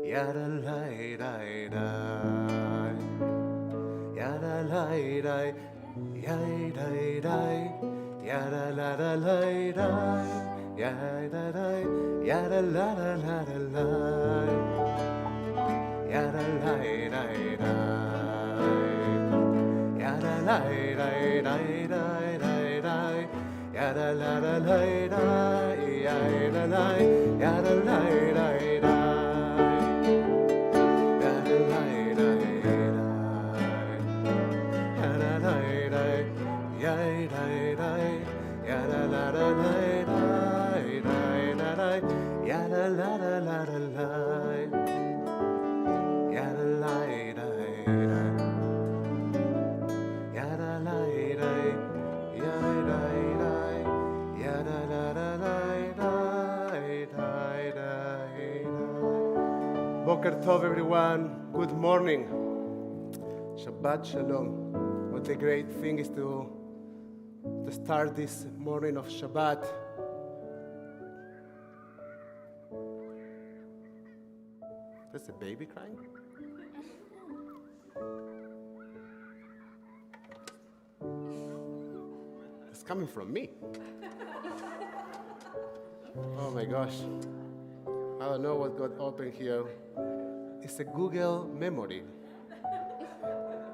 Yada lai dai dai, yada lai dai, yai dai dai, yada la da lai dai, yada dai, yada la da la da lai, yada lai dai dai, yada lai dai dai dai dai dai, yada la da lai dai, yada lai, yada lai dai dai. Boker Tov, everyone. Good morning. Shabbat Shalom. What a great thing is to start this morning of Shabbat. There's a baby crying? It's coming from me. Oh my gosh. I don't know what got open here. It's a Google memory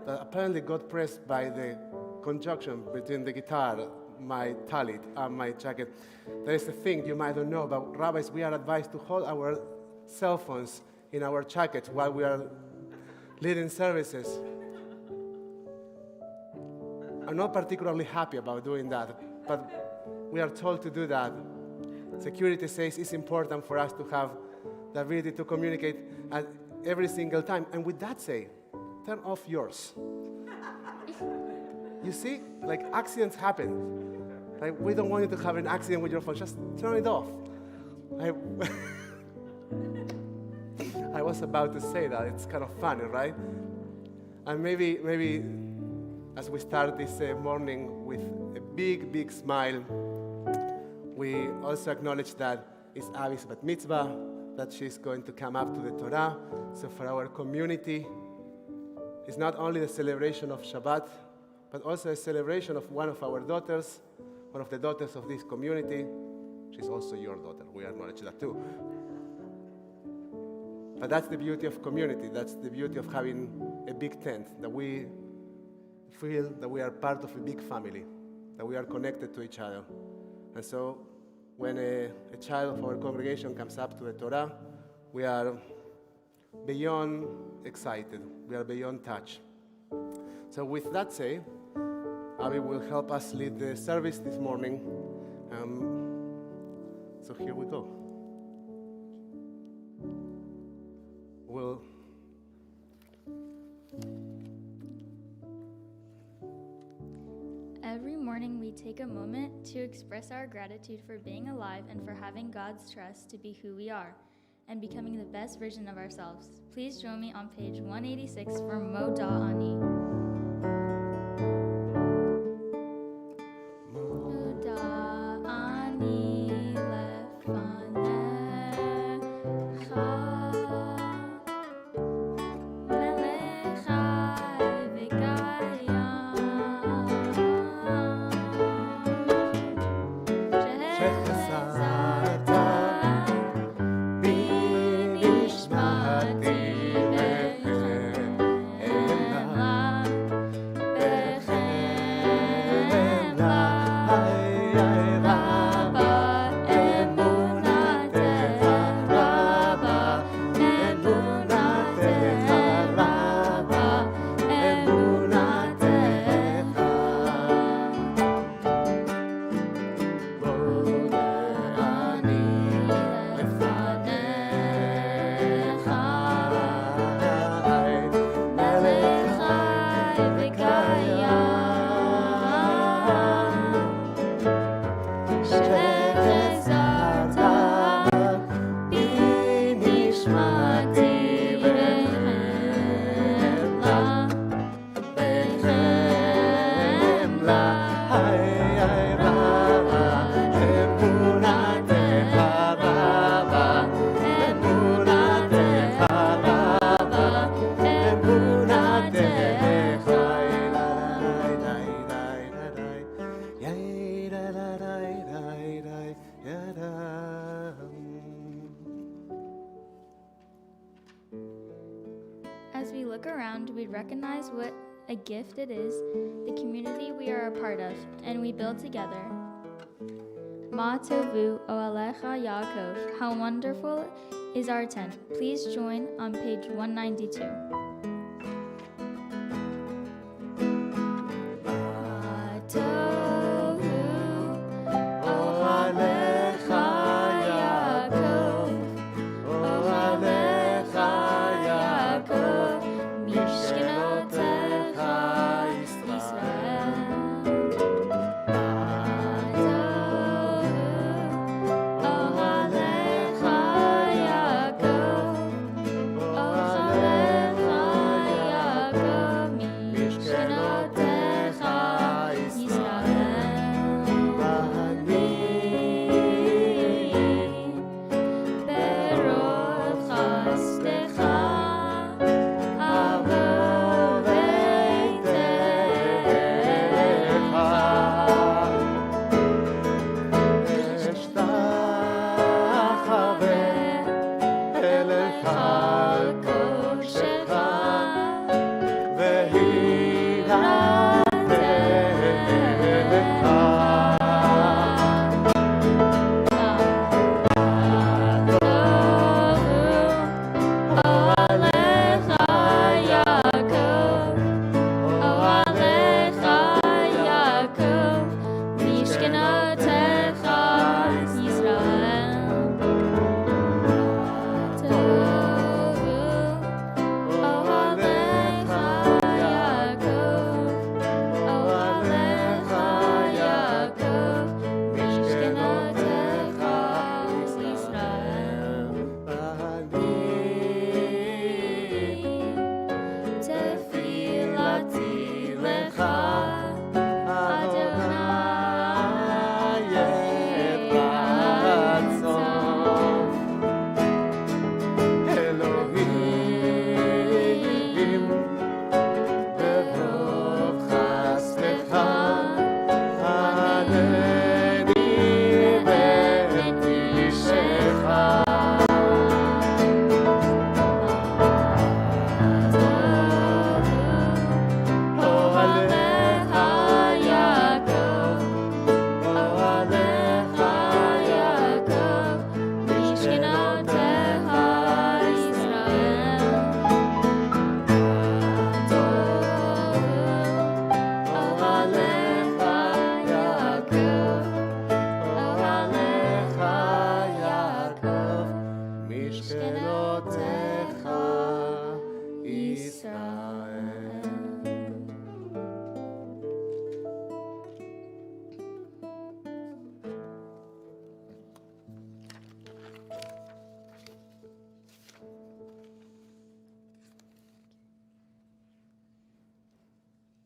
that apparently got pressed by the conjunction between the guitar, my talit, and my jacket. There is a thing you might not know about rabbis. We are advised to hold our cell phones in our jackets while we are leading services. I'm not particularly happy about doing that, but we are told to do that. Security says it's important for us to have the ability to communicate at every single time. And with that say, turn off yours. You see, like accidents happen. Like we don't want you to have an accident with your phone. Just turn it off. I was about to say that. It's kind of funny, right? And maybe as we start this morning with a big, big smile, we also acknowledge that it's Abby's Bat Mitzvah, that she's going to come up to the Torah. So for our community, it's not only the celebration of Shabbat, but also a celebration of one of our daughters, one of the daughters of this community. She's also your daughter. We acknowledge that too. But that's the beauty of community. That's the beauty of having a big tent, that we feel that we are part of a big family, that we are connected to each other. And so when a child of our congregation comes up to the Torah, we are beyond excited. We are beyond touched. So with that say, Abby will help us lead the service this morning. So here we go. Every morning we take a moment to express our gratitude for being alive and for having God's trust to be who we are and becoming the best version of ourselves. Please join me on page 186 for Moda Ani. Moda Ani lefanecha. around, we'd recognize what a gift it is, the community we are a part of, and we build together. Ma tovu oalecha Yaakov. How wonderful is our tent. Please join on page 192. Ma tovu oalecha Yaakov. Oalecha Yaakov. Mishkenotecha Yisrael.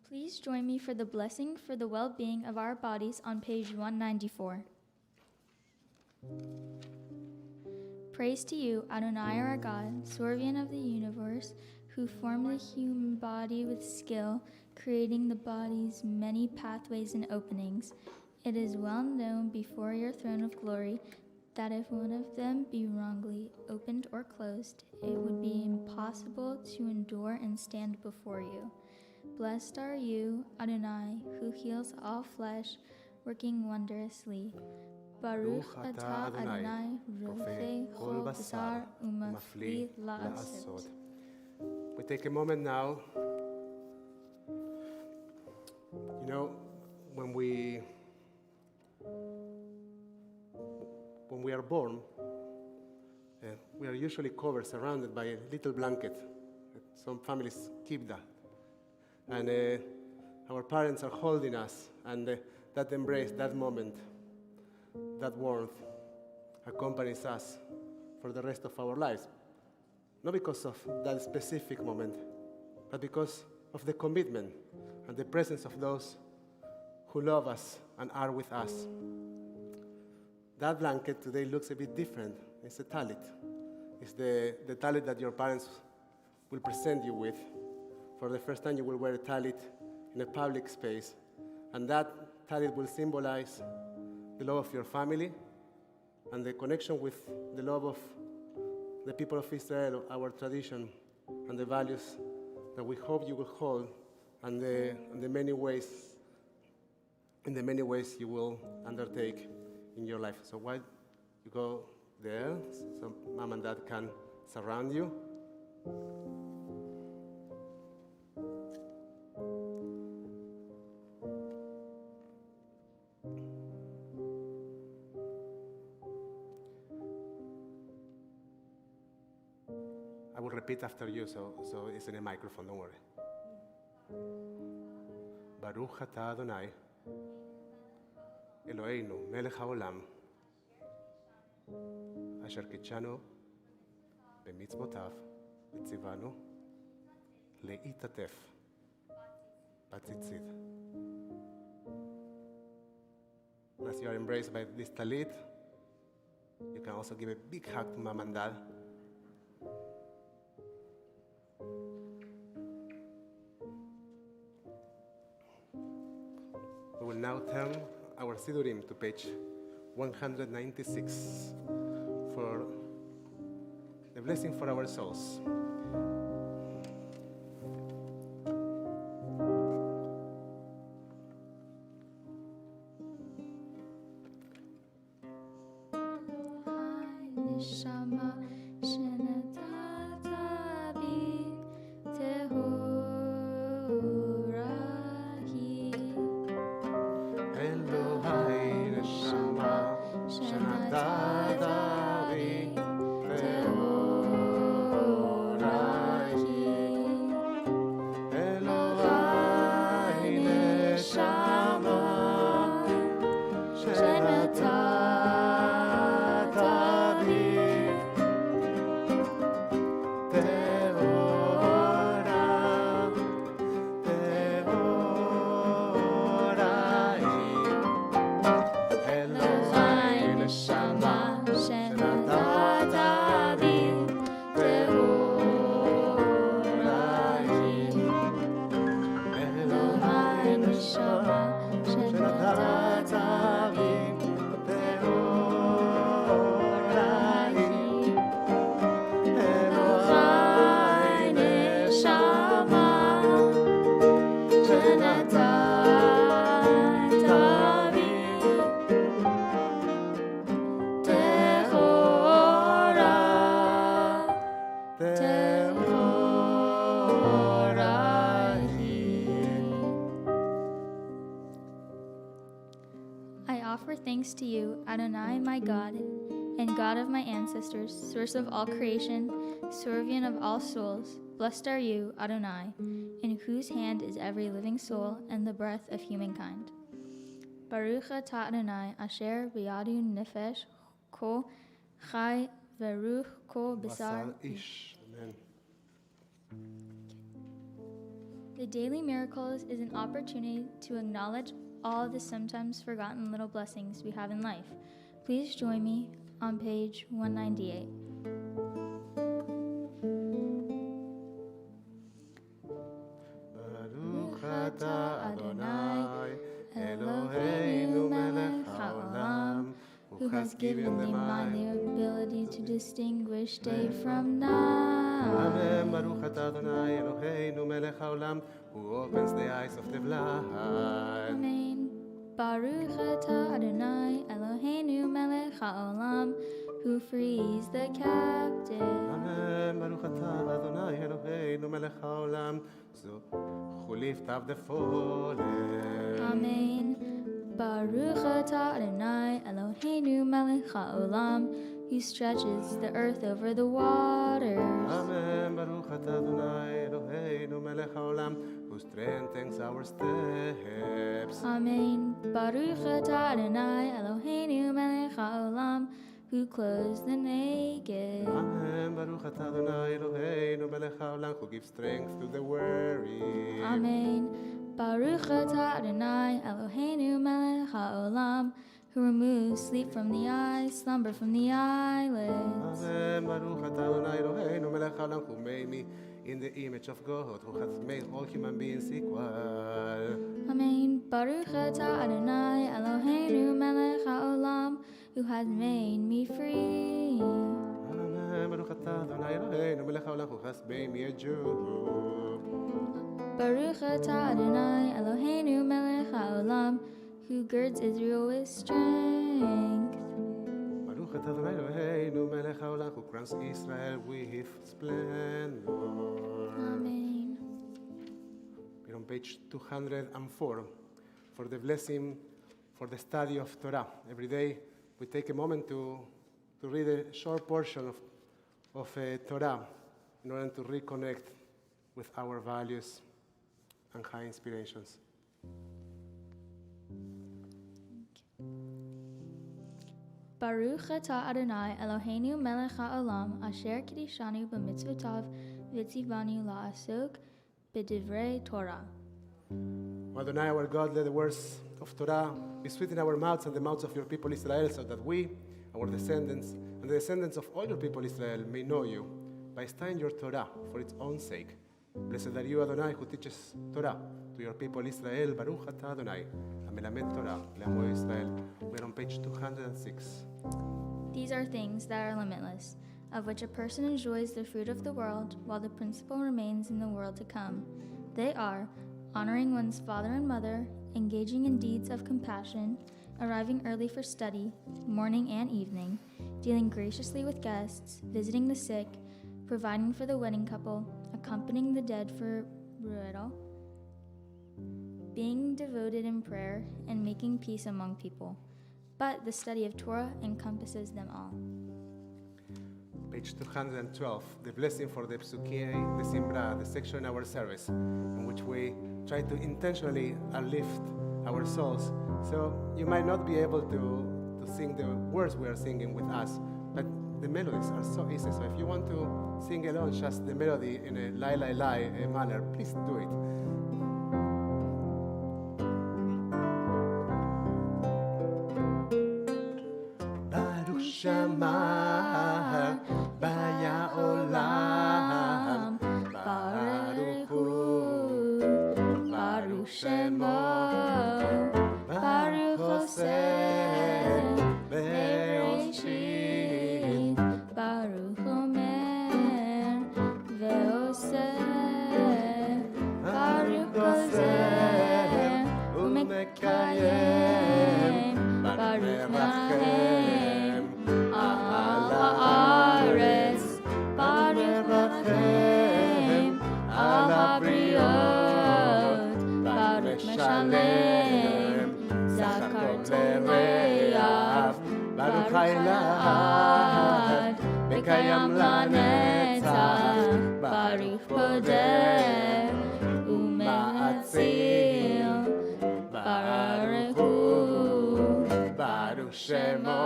Please join me for the blessing for the well-being of our bodies on page 194. Praise to you, Adonai our God, Sovereign of the universe, who formed the human body with skill, creating the body's many pathways and openings. It is well known before your throne of glory that if one of them be wrongly opened or closed, it would be impossible to endure and stand before you. Blessed are you, Adonai, who heals all flesh, working wondrously. Baruch atah Adonai, rofei kol basar umafli la'asot. We take a moment now. You know, when we are born, we are usually covered, surrounded by a little blanket. Some families keep that. And our parents are holding us, and that embrace, that moment, that warmth accompanies us for the rest of our lives. Not because of that specific moment, but because of the commitment and the presence of those who love us and are with us. That blanket today looks a bit different. It's a talit. It's the talit that your parents will present you with. For the first time, you will wear a talit in a public space, and that talit will symbolize the love of your family and the connection with the love of the people of Israel, our tradition, and the values that we hope you will hold, and the many ways you will undertake in your life. So why you go there so mom and dad can surround you. I will repeat after you, so it's in a microphone, don't worry. Baruch atah Adonai, Eloheinu, melech haolam, asher kitshanu b'mitzvotav, v'tzivanu le'itatef batzitzit. As you are embraced by this talit, you can also give a big hug to mom and dad. We will now turn our Sidurim to page 196 for the blessing for our souls. Thanks to you, Adonai, my God, and God of my ancestors, source of all creation, sovereign of all souls. Blessed are you, Adonai, in whose hand is every living soul and the breath of humankind. Baruch atah Adonai, asher b'yadu nefesh ko chai v'ruch ko basar ish. Amen. The Daily Miracles is an opportunity to acknowledge all the sometimes forgotten little blessings we have in life. Please join me on page 198. Baruch atah Adonai, Eloheinu melech haolam, who has given the mind the ability to distinguish day from night. Amen. Baruch atah Adonai, Eloheinu melech haolam, who opens the eyes of the blind. Amen. Baruch atah Adonai, Eloheinu melech haolam, who frees the captive. Amen. Baruch atah Adonai, Eloheinu melech haolam, who lift up the fallen. Amen. Baruch atah Adonai, Eloheinu melech haolam, who stretches the earth over the waters. Amen. Baruch atah Adonai, Eloheinu melech haolam, who strengthens our steps. Amen. Baruch atah Adonai, Eloheinu melech haolam, who clothes the naked. Amen. Baruch atah Adonai, Eloheinu melech haolam, who gives strength to the weary. Amen. Baruch atah Adonai, Eloheinu melech haolam, who removes sleep from the eyes, slumber from the eyelids. Amen. Baruch atah Adonai, Eloheinu melech haolam, who made me in the image of God, who has made all human beings equal. Amen. Baruch atah Adonai, Eloheinu melech haolam, who has made me free. Amen. Baruch atah Adonai, Eloheinu melech haolam, who has made me a Jew. Baruch atah Adonai Eloheinu melech haolam, who girds Israel with strength. Baruch atah Adonai Eloheinu melech haolam, who crowns Israel with splendor. Amen. We're on page 204 for the blessing for the study of Torah. Every day we take a moment to read a short portion of Torah in order to reconnect with our values and high inspirations. Baruch atah Adonai Eloheinu melech haolam, asher kiddushanu b'mitzvotav v'tzivanu la'asok b'divrei Torah. Adonai, our God, let the words of Torah be sweet in our mouths and the mouths of your people Israel, so that we, our descendants, and the descendants of all your people Israel may know you by studying your Torah for its own sake. Blessed are you, Adonai, who teaches Torah to your people Israel. Baruch atah Adonai, hamelamed Torah le'amo Israel. We're on page 206. These are things that are limitless, of which a person enjoys the fruit of the world, while the principle remains in the world to come. They are honoring one's father and mother, engaging in deeds of compassion, arriving early for study, morning and evening, dealing graciously with guests, visiting the sick, providing for the wedding couple, accompanying the dead for burial, being devoted in prayer, and making peace among people. But the study of Torah encompasses them all. Page 212, the blessing for the Psuki, the Simbra, the section in our service, in which we try to intentionally uplift our souls. So you might not be able to sing the words we are singing with us, but the melodies are so easy. So if you want to sing along just the melody in a lai manner, please do it. Baruch Shema Baya Olam, Baruch Hu, Baruch Shemo, Baruch Hoseh Be'oshit, Baruch Omer ve'oseh, Baruch Gozer u'mekayem, Baruch Merachem al haaretz, Baruch Merachem al habriot, Baruch Meshalem zakar tolereav, Baruch Hailad Bekayam lanetzach, Baruch Poder U'Me'atzil, Baruch Hu, Baruch Shemo.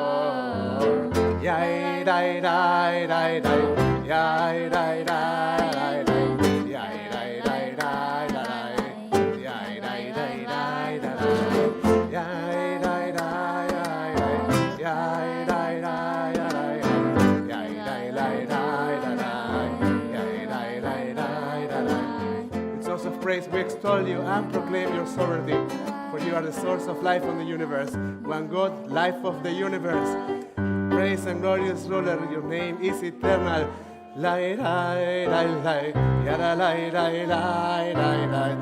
Yai dai dai dai dai, yai dai dai dai, yai dai dai dai dai, yai dai dai dai dai, yai dai dai dai, yai dai dai dai, yai dai dai dai dai, yai dai dai dai dai. With songs of praise we extol you and proclaim your sovereignty, for you are the source of life on the universe. One God, life of the universe. Praise and glorious ruler, your name is eternal. Lai lai lai lai, yada lai lai lai lai lai,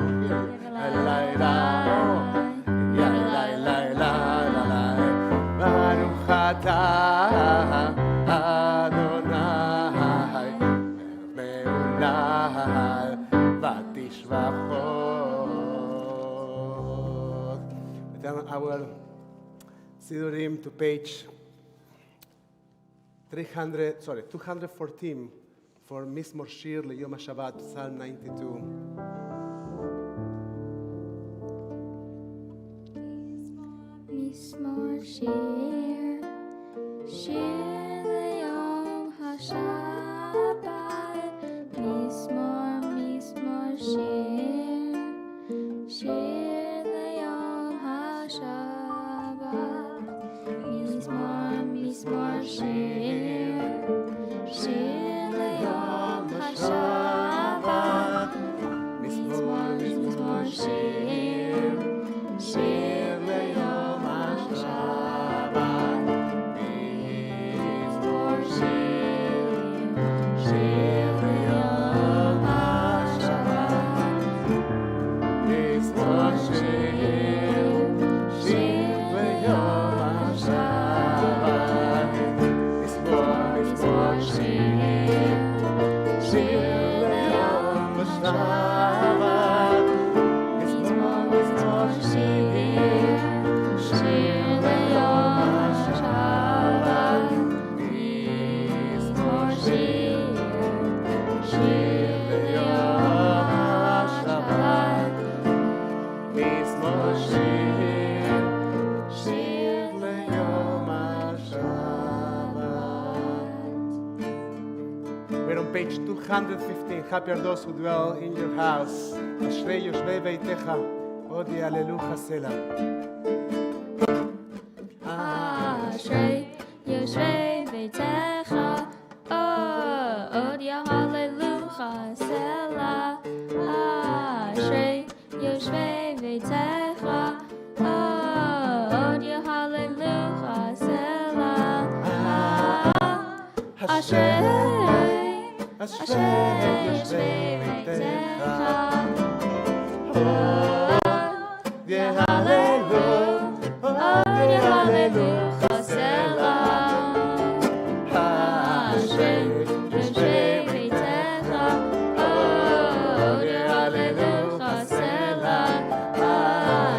lai lai yada lai lai lai lai. Baruch atah Adonai, me'ulal v'tishvachot. Then our Sidurim to page 214 for Mizmor Shir Leyom HaShabbat, Psalm 92. Mizmor Shir, Shir Leyom HaShabbat, Mizmor Shir, Shir Leyom HaShabbat, Mizmor Shir, Shir Leyom HaShabbat, Mizmor Shir, Shir Leyom HaShabbat, Mizmor Shir, Shir Leyom HaShabbat. Page 215. Happy are those who dwell in your house. אשרי יושבי ביתך, עוד יהללוך סלה. אשרי יושבי ביתך, עוד יהללוך סלה. אשרי יושבי ביתך, עוד יהללוך סלה. אשרי יושבי ביתך, עוד יהללוך סלה. אשרי יושבי ביתך, עוד יהללוך סלה.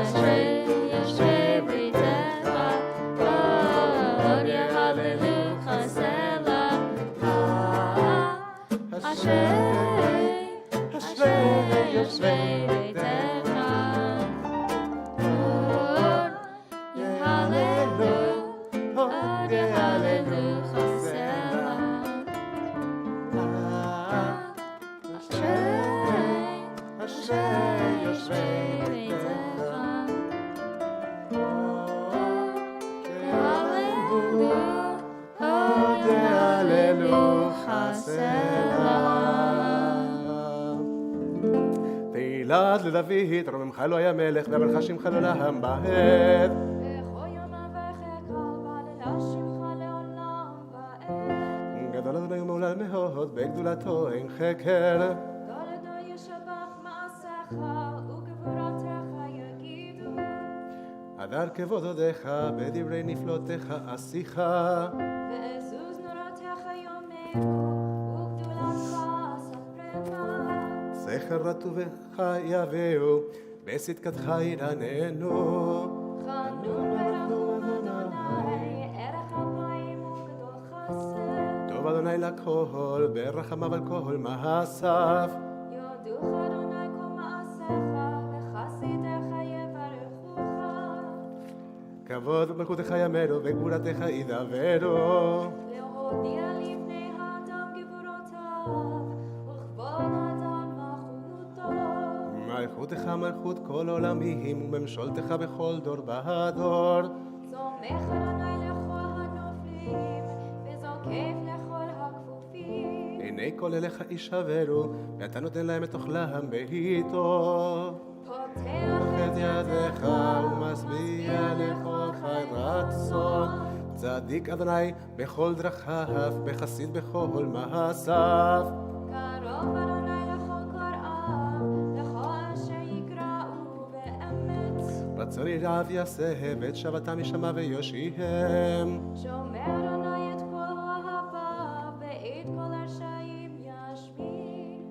אשרי יושבי ביתך, עוד יהללוך סלה. אשרי יושבי ביתך, עוד יהללוך סלה. אשרי יושבי ביתך, עוד יהללוך סלה. תהילת לדוד, רוממך לא היה מלך, ואמרך שמך לעולם ועד. גדול אדוני ומהולל מאוד, בגדולתו אין חקר. גדול אדוני ישבח מעשיך, וגבורתך יגידו. הדר כבוד הודיך, בדברי נפלאותיך עשיך. ועזוז נורותיך יאמרו, וגדולתך ספרנה. זכר רטובך יביאו, בצדקתך ירננו. חנון ורחום אדוני, ערך אפיים וגדול חסד. טוב אדוני לכל, ברחמיו על כל מעשיו. יודוך אדוני כל מעשיך, וחסידיך יברכוך. כבוד ומלכותך יאמרו, וגבורתך ידברו. להודיע לבני האדם גבורותיו, וכבוד האדם מלכותו. מלכותך מלכות כל עולמים, וממשלתך בכל דור ודור. סומך אדוני לכל הנופלים, וזוקף לכל הכפופים. עיני כל אליך יישברו, ואתה נותן להם את אוכלם בעיתו. פותח את ידיך ומשביע לכל חי רצון. צדיק אדוני בכל דרכיו, בחסיד בכל מעשיו. קרוב אדוני לכל קוראיו, לכל אשר יקראו באמת. רצון ירעב יעשה, ואת שבתם ישמע ויושיעם. שומר אדוני את כל אוהביו, ואת כל הרשעים ישמיע.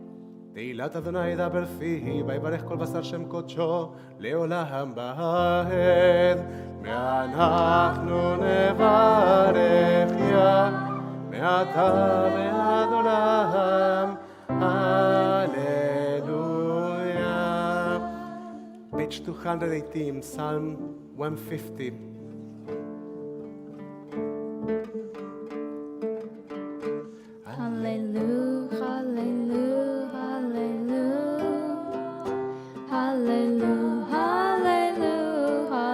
תהילת אדוני ידבר פיhi, ויברך כל בשר שם קודשו, לעולם ועד. ואנחנו נברך יה, מעתה ועד עולם. הללויה. Page 218, Psalm 150. Hallelujah, hallelujah, hallelujah, hallelujah, hallelujah,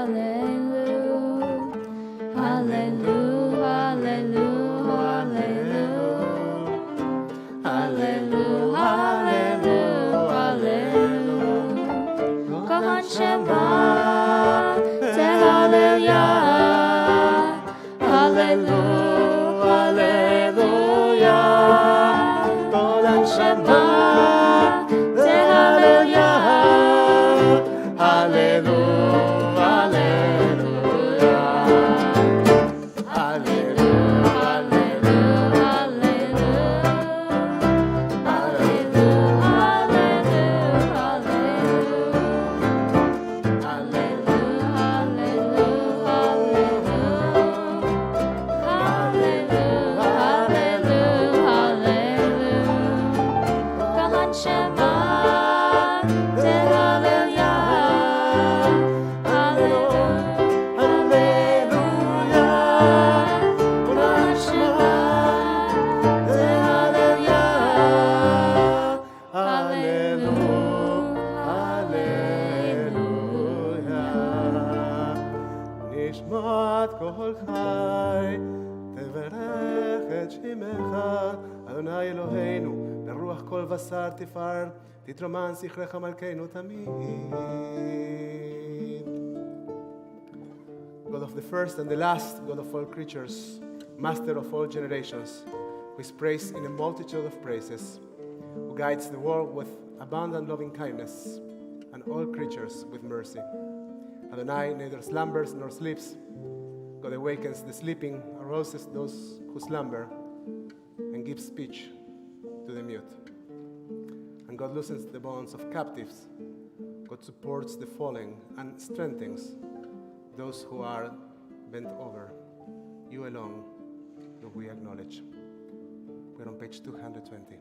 hallelujah, hallelujah, hallelujah, hallelujah, hallelujah. Kohan Shema, Tehallel נשמת כל חי, תברך את שמך, אדוני אלוהינו, ברוח כל בשר תפאר, תתרומן זכרך מלכנו תמיד. God of the first and the last, God of all creatures, Master of all generations, who is praised in a multitude of praises, who guides the world with abundant loving kindness, and all creatures with mercy. Adonai neither slumbers nor sleeps. God awakens the sleeping, arouses those who slumber, and gives speech to the mute. And God loosens the bonds of captives. God supports the falling and strengthens those who are bent over. You alone do we acknowledge. We're on page 220.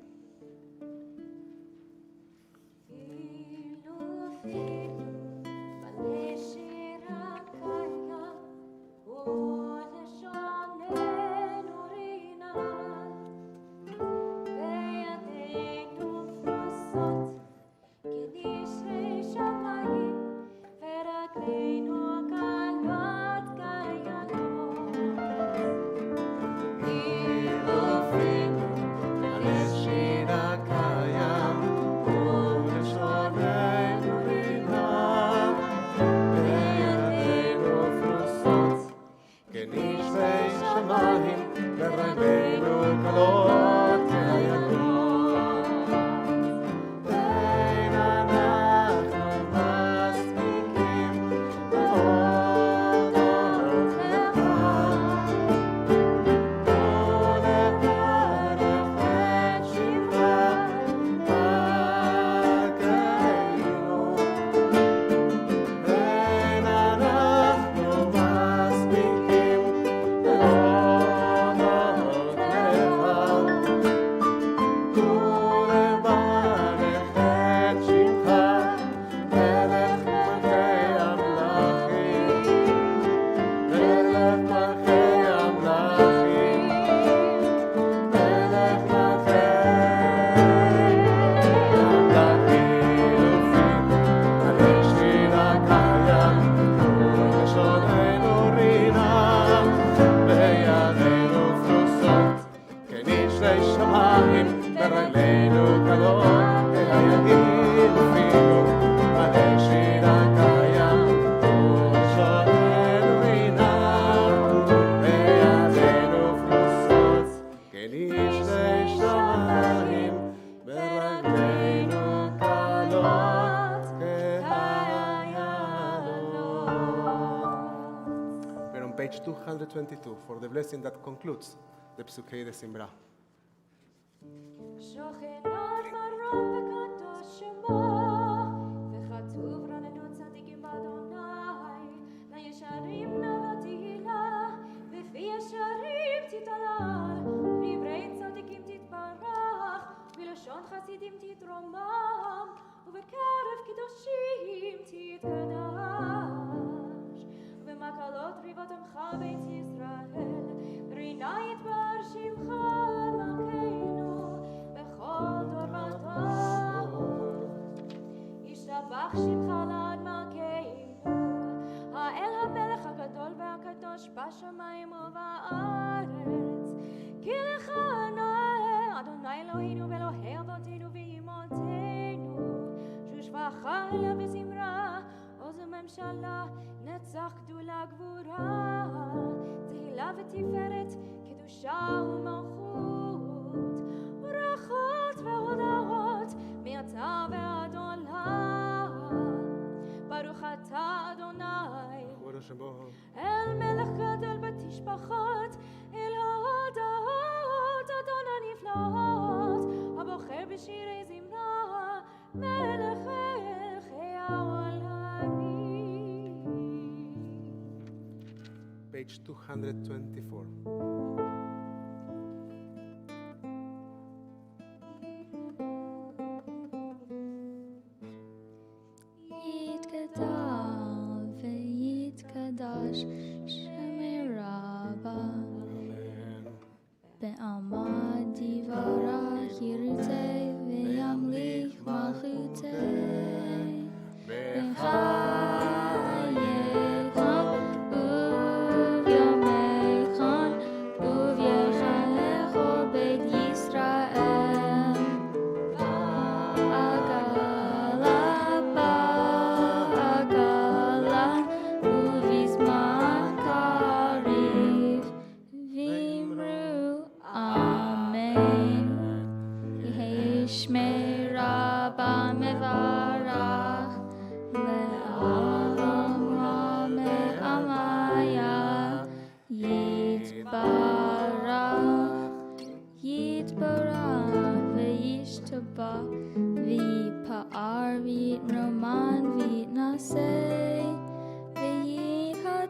Page 222 for the blessing that concludes the Psukei de Simbra. שוכנות מרום וקדוש שמו, וכתוב רננו צדיקים באדוני, לישרים נא תהילה, בפי ישרים תתהלל, ובדברי צדיקים תתברך, ובלשון חסידים תתרומם, ובקרב קדושים תתקדש. ובמקלות ריבות עמך בית ישראל, רינה יתבר שמך מלכנו, בכל דור ודור. ישתבח שמך לעד מלכנו, האל המלך הגדול והקדוש בשמיים ובארץ. כי לך נאה אדוני אלוהינו ואלוהי אבותינו ואימותינו, שושבחה אלה וזמרה, עוז וממשלה, נצח גדולה גבורה, תהילה ותפארת, קדושה ומלכות, ברכות והודאות, מעתה ועד עולם. ברוך אתה אדוני, אל מלך גדול בתשבחות, אל ההודאות אדון הנפלאות, הבוחר בשירי זמרה, מלך מלכי העולמים. Page 224. יתגדל ויתקדש שמי רבה, בעלמא דברך ירצה וימליך מלכותי, בחייך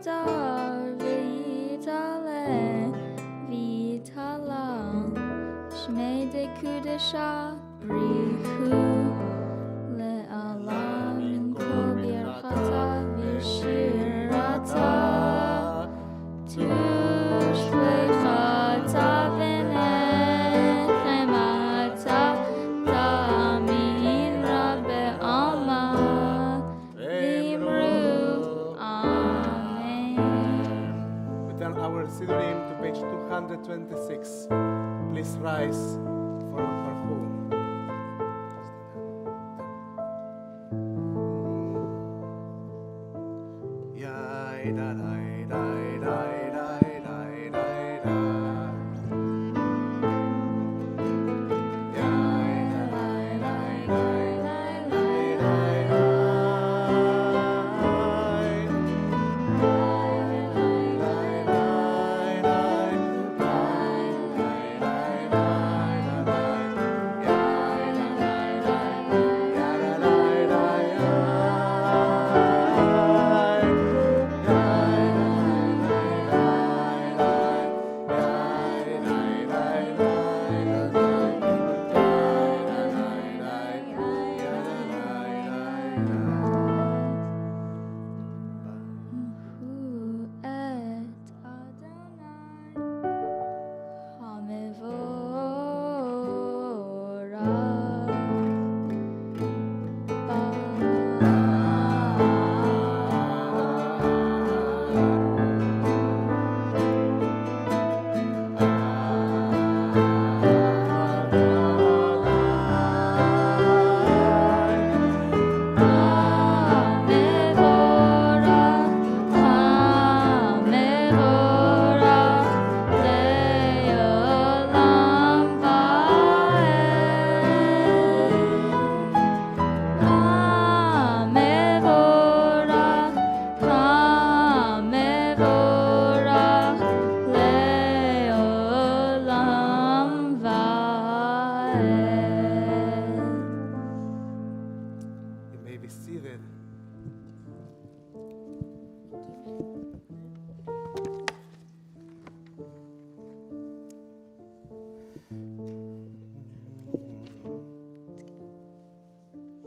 Yadar V'yitale V'yitala Shmei de Kudesha Brihu Le'alam Min Kol Birchata V'shirata Tushvechata V'nechemata Ta'amin Rabbe Alma V'imru Amen. We turn our Siddurim to page 226. Please rise for our home.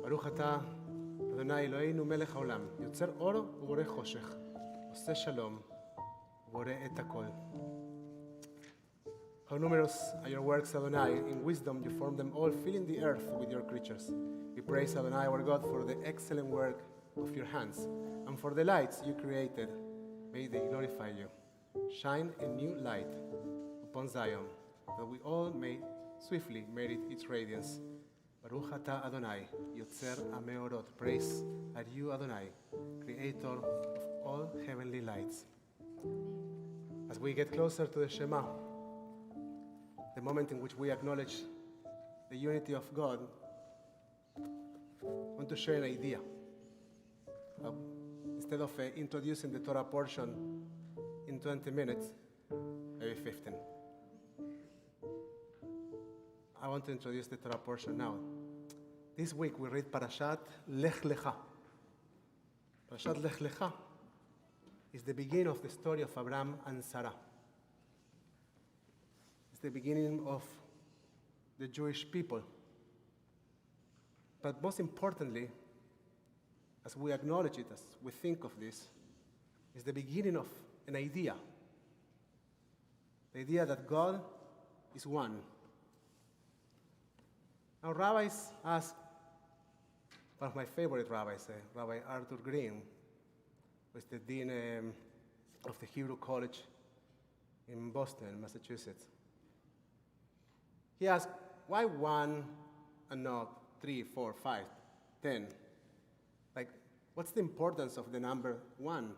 ברוך אתה, אדוני אלוהינו מלך העולם, יוצר אור ובורא חושך, עושה שלום ובורא את הכל. How numerous are your works, Adonai. In wisdom you formed them all, filling the earth with your creatures. We praise Adonai, our God, for the excellent work of your hands, and for the lights you created. May they glorify you. Shine a new light upon Zion, that we all may swiftly merit its radiance. Baruch atah Adonai, Yotzer HaMeorot. Praise are you, Adonai, creator of all heavenly lights. As we get closer to the Shema, the moment in which we acknowledge the unity of God, I want to share an idea. Instead of introducing the Torah portion in 20 minutes, maybe 15. I want to introduce the Torah portion now. This week we read Parashat Lech Lecha. Parashat Lech Lecha is the beginning of the story of Abraham and Sarah. It's the beginning of the Jewish people. But most importantly, as we acknowledge it, as we think of this, is the beginning of an idea. The idea that God is one. Now, rabbis ask, one of my favorite rabbis, Rabbi Arthur Green, who is the dean of the Hebrew College in Boston, Massachusetts. He asked, why 1 and not 3, 4, 5, 10? Like, what's the importance of the number 1?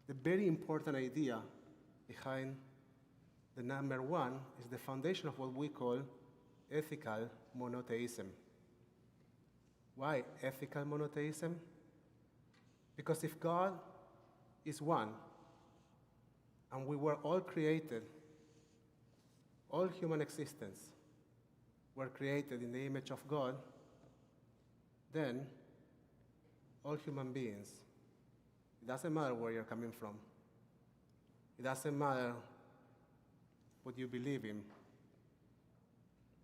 The very important idea behind the number 1 is the foundation of what we call ethical monotheism. Why ethical monotheism? Because if God is one, and we were all created, all human existence were created in the image of God, then all human beings. It doesn't matter where you're coming from. It doesn't matter what you believe in.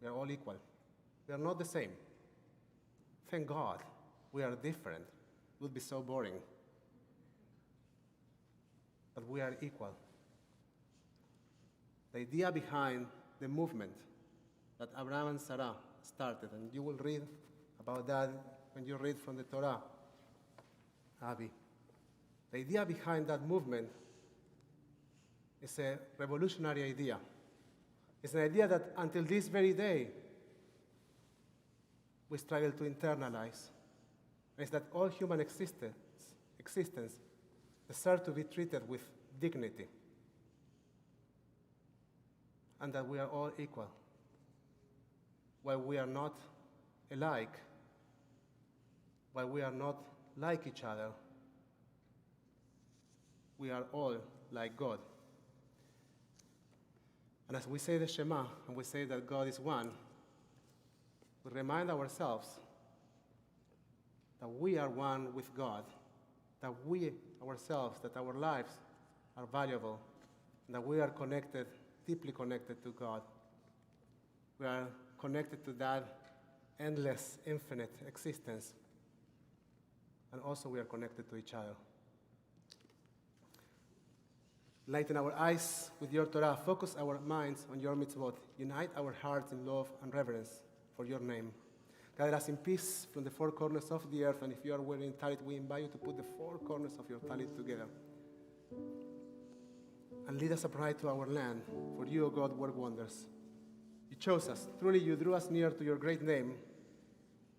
We are all equal. We are not the same. Thank God we are different. It would be so boring. But we are equal. The idea behind the movement that Abraham and Sarah started, and you will read about that when you read from the Torah, Abby. The idea behind that movement is a revolutionary idea. It's an idea that until this very day, we struggle to internalize. It's that all human existence deserves to be treated with dignity, and that we are all equal. While we are not alike, while we are not like each other, we are all like God. And as we say the Shema, and we say that God is one, we remind ourselves that we are one with God, that we ourselves, that our lives are valuable, and that we are connected, deeply connected to God. We are connected to that endless, infinite existence, and also we are connected to each other. Lighten our eyes with your Torah. Focus our minds on your mitzvot. Unite our hearts in love and reverence for your name. Gather us in peace from the four corners of the earth, and if you are wearing talit, we invite you to put the four corners of your talit together. And lead us upright to our land, for you, O God, work wonders. You chose us. Truly, you drew us near to your great name,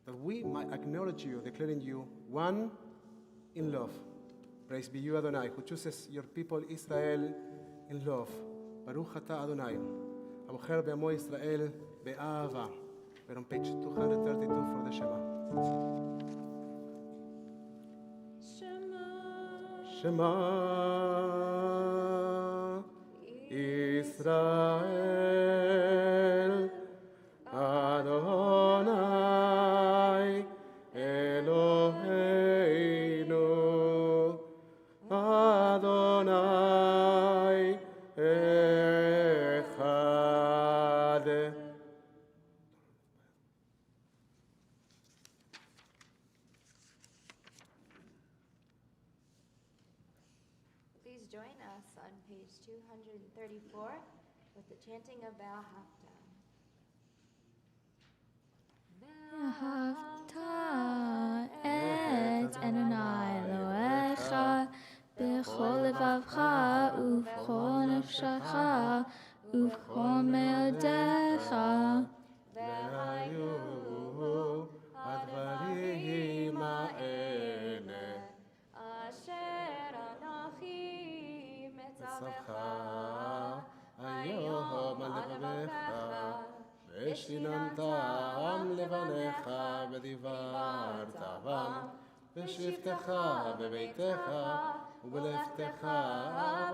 that we might acknowledge you, declaring you one in love. Praise be you, Adonai, who chooses your people Israel in love. Baruch atah Adonai, abocher be'amo Israel be'ahava. We're on page 232 for the Shema. Shema Israel Adonai Eloheinu Adonai Echad. Please join us on page 234 with the chanting of V'ahavta. V'ahavta et Adonai Elohecha b'chol levavcha u'b'chol nefshecha u'b'chol me'odecha. V'hayu advarim ha'ele Asher anochi metzavcha היום על לבביך, ושיננתם לבניך ודיברת בם, בשבתך בביתך ובלכתך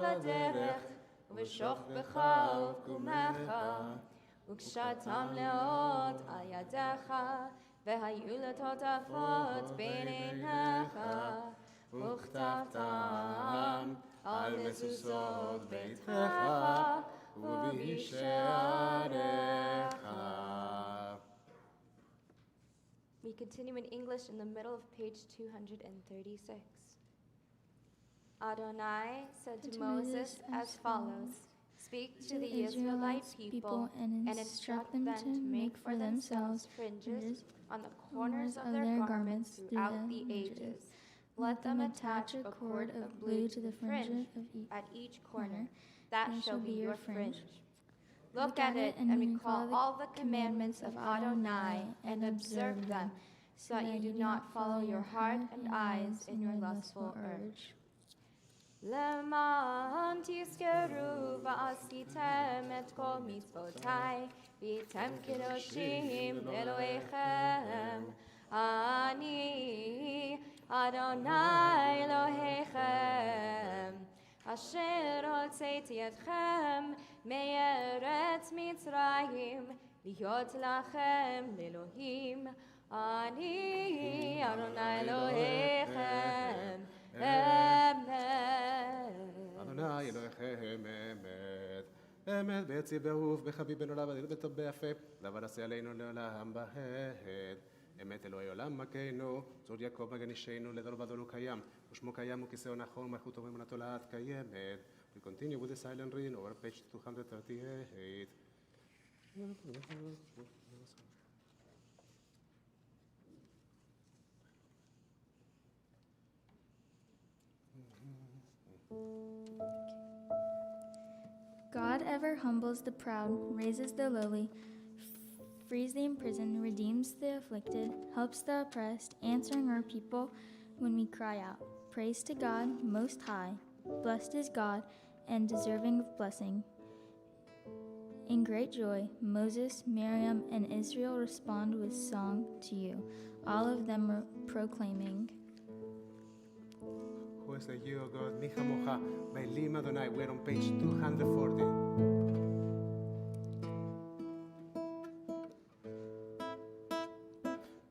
בדרך ובשוכבך ובקומך וקשתם לאות על ידיך והיו לטוטפות בין עיניך וכתבתם על משושות ביתך ובשעריך. We continue in English in the middle of page 236. Adonai said to Moses as follows, Speak to the Israelite people and instruct them to make for themselves fringes on the corners of their garments throughout the ages. Let them attach a cord of blue to the fringe at each corner. That shall be your fringe. Look at it and recall all the commandments of Adonai and observe them, so that you do not follow your heart and eyes in your lustful urge. למען תזכרו ועשיתם את כל מצוותיי, והייתם קדושים לאלוהיכם. אני אדוני אלוהיכם, אשר הוצאתי אתכם מארץ מצרים, להיות לכם לאלוהים. אני אדוני אלוהיכם. אמת ויציא באהוב בחביב בן עולם ודיר בטוב ביפה דבר עשה עלינו לעולם בהד אמת אלוהי עולם מכנו צור יעקב מגן אישנו לדור ודור הוא קיים ושמו קיים וכיסאו נכון מלכותו ואמונתו לעד קיימת. We continue with the silent reading over page 238. God ever humbles the proud, raises the lowly, frees the imprisoned, redeems the afflicted, helps the oppressed, answering our people when we cry out. Praise to God, Most High. Blessed is God and deserving of blessing. In great joy, Moses, Miriam, and Israel respond with song to you, all of them proclaiming, Who is like you, O God? Mi chamocha, Bailim Adonai. We're on page 240.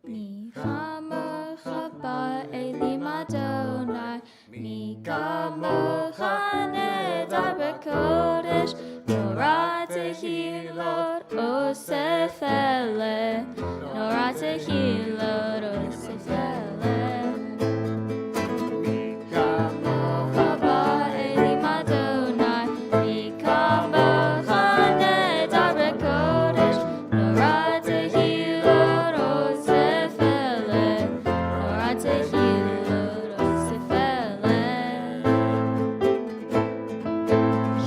Mi chamocha ba'elim Adonai, mi kamocha nedar b'kodesh, Norah tehilot osef eleh, Norah tehilot osef eleh. Mi kamocha ba'elim Adonai, mi kamocha nedar b'kodesh, Norah tehilot osef eleh, Norah tehilot osef eleh.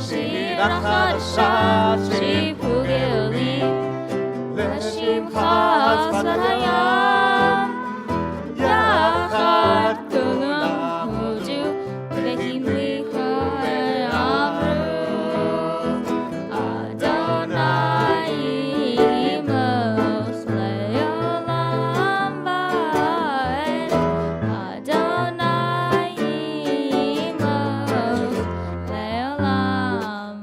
Shir החדשה שיפו גאולים לשמך שפת הים יחד כולם הודו והמליכו ואמרו אדוני ימלוך לעולם ועד אדוני ימלוך לעולם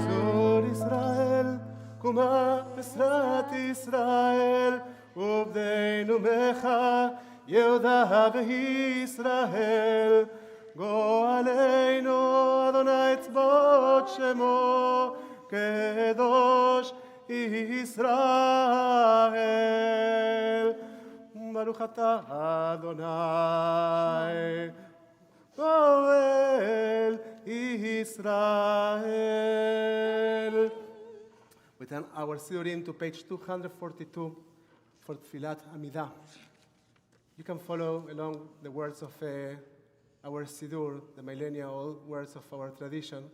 Zor Israel, Kuma Besrat Israel, Ubdeinu Mecha, Yehuda v'Yisrael, Go aleinu Adonai tzvot Shemo, Kedosh Israel. Baruch atah Adonai, Goel Israel. We turn our Sidurim to page 242 for Tfilat Amidah. You can follow along the words of our Sidur, the millennial words of our tradition.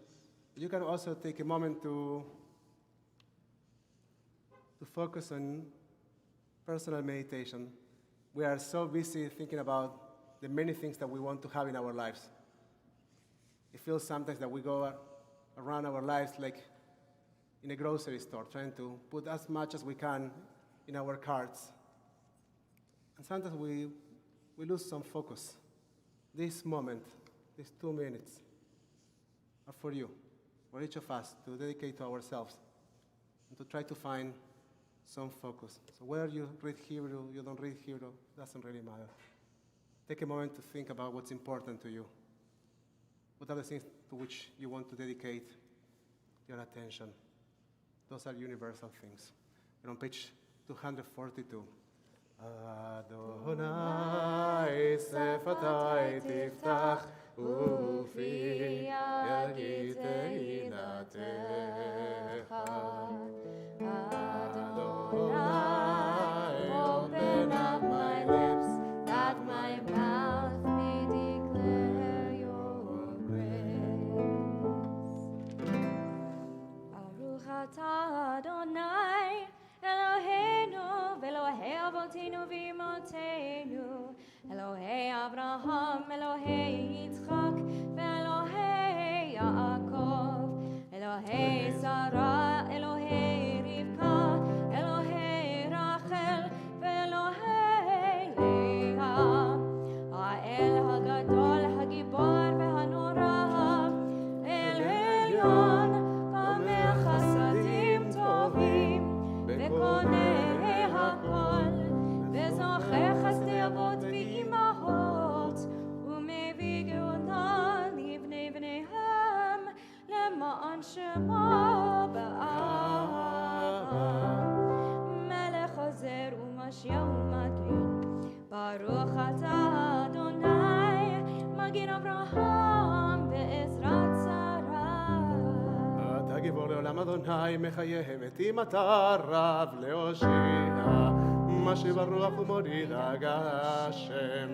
You can also take a moment to focus on personal meditation. We are so busy thinking about the many things that we want to have in our lives. It feels sometimes that we go around our lives like in a grocery store, trying to put as much as we can in our carts. And sometimes we lose some focus. This moment, these 2 minutes, are for you, for each of us, to dedicate to ourselves and to try to find some focus. So whether you read Hebrew, you don't read Hebrew, doesn't really matter. Take a moment to think about what's important to you. What are the things to which you want to dedicate your attention? Those are universal things. And on page 242. Adonai sefatai tiftach ufi yagid tehilatecha. Adonai, open up my lips that my mouth may declare your praise. Baruch atah Adonai, Eloheinu v'Elohei avotenu v'imotenu, Elohei Abraham, Elohei Yitzchak, v'Elohei Yaakov, Elohei Sarah, Elohei Rivka, Elohei Rachel, v'Elohei Leah, Ha'el hagadol hagibor v'hanora יום הדין. ברוך אתה אדוני, מגן אברהם בעזרת שרה. אתה גיבור לעולם אדוני, מחיה מתים אתה רב להושיע. משיב הרוח ומוריד הגשם,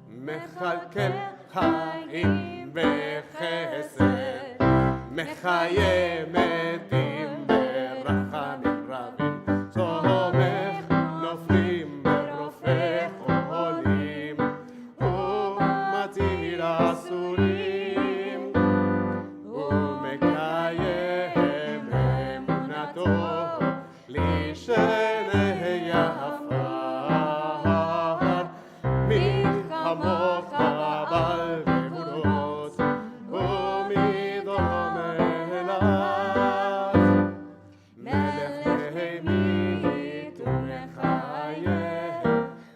מכלכל חיים בחסד, מחיה מתים ברחמים רבים, תומך נופלים ברופא חולים, ומתיר אסורים, ומקיים אמונתו לשני יפר, מי כמוך בעל גבורות, ומי דומה אליו, מלך אימית ומחיה,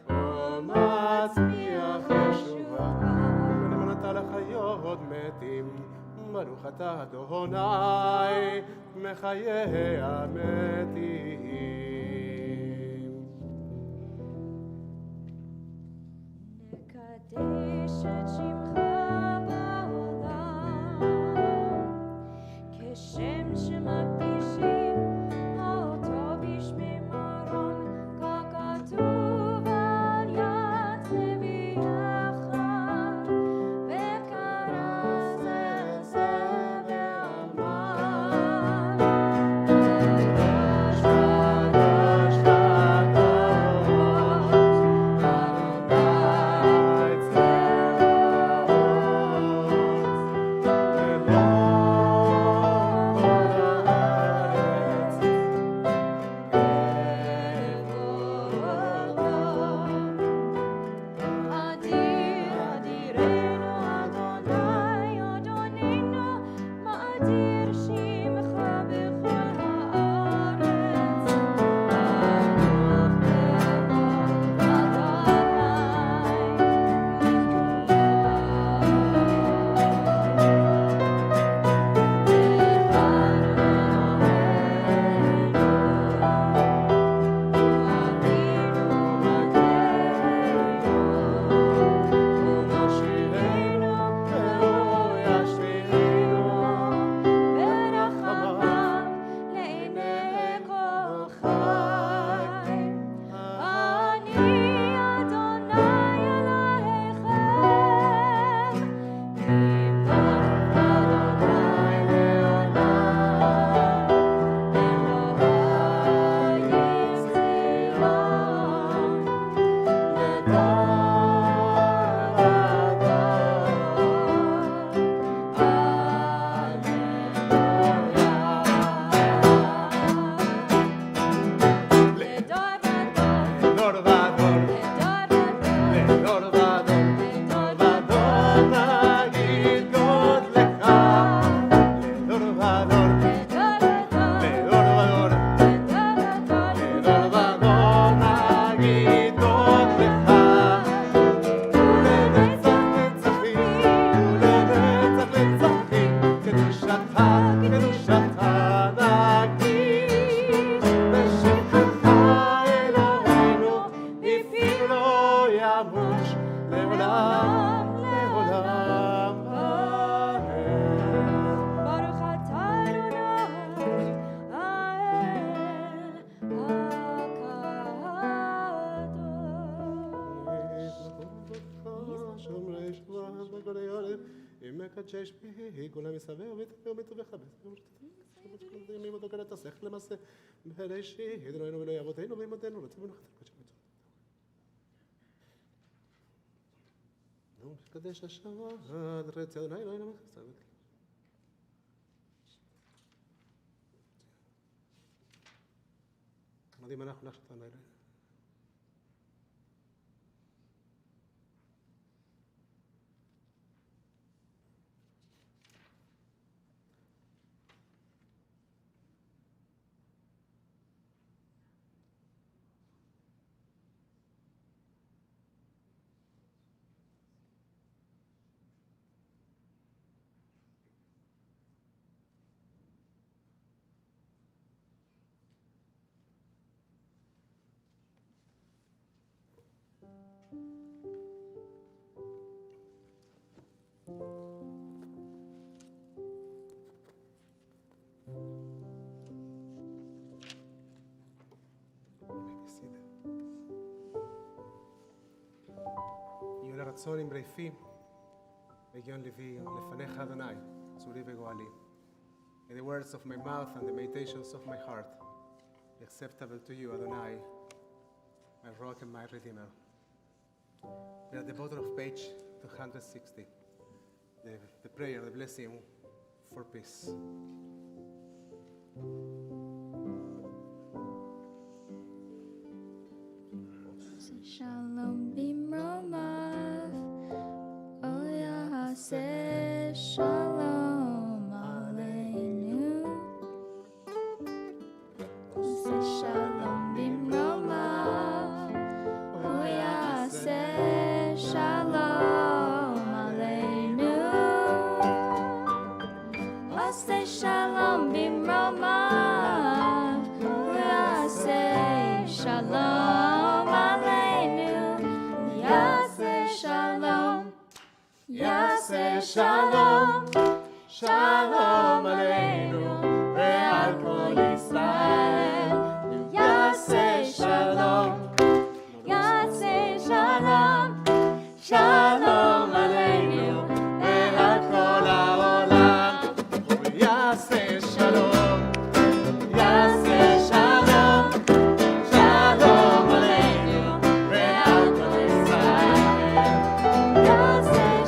ומצמיח ישועה, ונאמנת לחיות מתים, ברוך אתה אדוני, מחיה המתים. נקדש את שמך בעולם, כשם שמקדישים אותו בשמי מרום, ככתוב על יד נביאך, וקרא זה ואמר, קדוש קדוש מקדשש בי כל המסווה ומטובך ימים אותו כרת השכל למעשה בראשית אלוהינו ואלוהי אבותינו ואמותינו רצון נחת נו קדש השבת רצה אדוני אלוהינו מחסד מדהים אנחנו נחתן אלוהינו רצון אמרי פי, והגיון ליבי לפניך אדוני, צורי וגואלי. May the words of my mouth and the meditations of my heart be acceptable to you, Adonai, my rock and my redeemer. We are at the bottom of page 260, the prayer, the blessing for peace. Shalom bimromav, oh Yahaseh Shalom Aleinu. Shalom bimromav, oh Yahaseh Shalom Aleinu. Oseh Shalom bimromav, oh Yahaseh Shalom. Shalom, Shalom Aleinu, ve'al kol Yisrael. Yaseh Shalom, Yaseh Shalom, Shalom Aleinu, ve'al kol ha'olam. Yaseh Shalom, Yaseh Shalom, Shalom Aleinu, ve'al kol Yisrael. Yaseh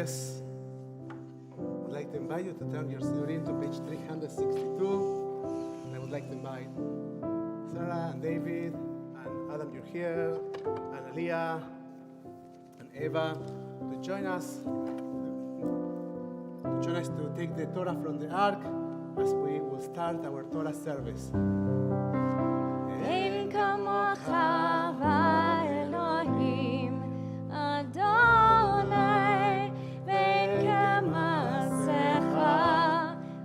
Yes, I'd like to invite you to turn your Siddurim to page 362. And I would like to invite Sarah and David and Adam, you're here, and Aliyah and Eva to join us to take the Torah from the Ark as we will start our Torah service. Ein kamocha va'Elohim Adonai ve'en kamasecha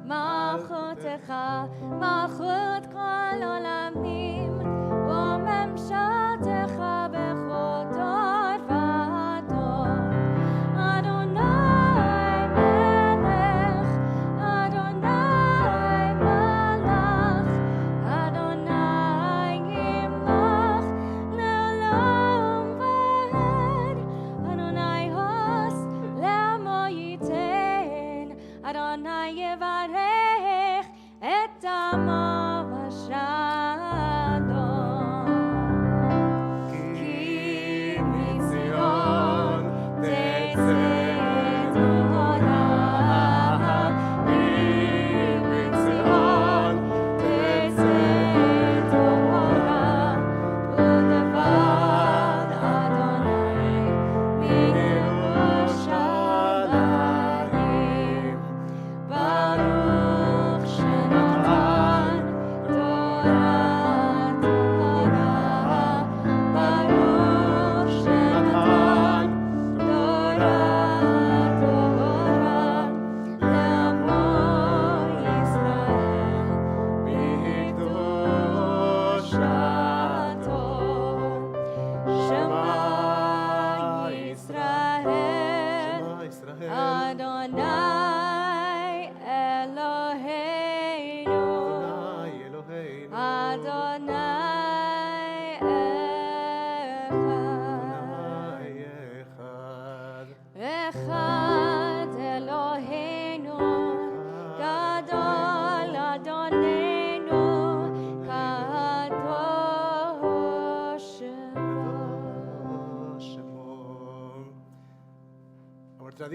malchutecha malchut kol olamim u'memshaltecha bechol dor v'dor. Adonai melech, Adonai malach, Adonai yimlach le'olam va'ed. Adonai hos le'amo yiten, Adonai yevarech et amo v'shalom. Ki mitzion tetzeh Torah, ki mitzion tetzeh Torah, u'devad Adonai miYerushalayim. Baruch shenatan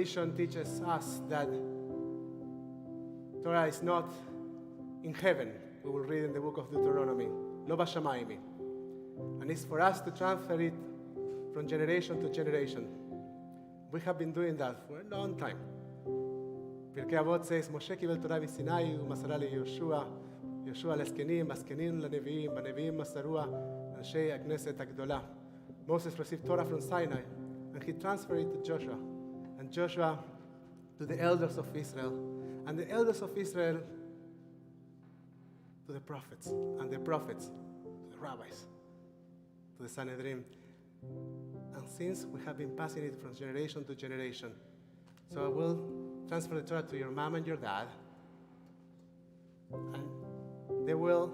tradition teaches us that Torah is not in heaven. We will read in the book of Deuteronomy, Lo bashamayim. And it's for us to transfer it from generation to generation. We have been doing that for a long time. Pirkei Avot says, Moshe kibel Torah b'Sinai u'masara leYoshua, Yoshua lezkenim, הזקנים לנביאים, בנביאים מסרוה אנשי הכנסת הגדולה. Moses received Torah from Sinai, and he transferred it to Joshua, and Joshua to the elders of Israel, and the elders of Israel to the prophets, and the prophets to the rabbis, to the Sanhedrin. And since we have been passing it from generation to generation, so I will transfer the Torah to your mom and your dad, and they will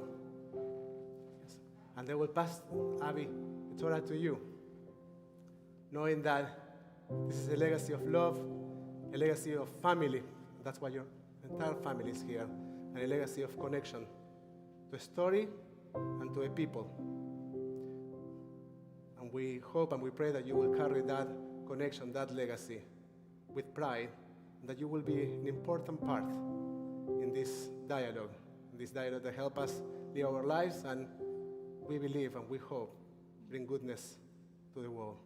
pass, Abby, the Torah to you, knowing that this is a legacy of love, a legacy of family. That's why your entire family is here, and a legacy of connection to a story and to a people. And we hope and we pray that you will carry that connection, that legacy, with pride, and that you will be an important part in this dialogue that help us live our lives, and we believe and we hope bring goodness to the world.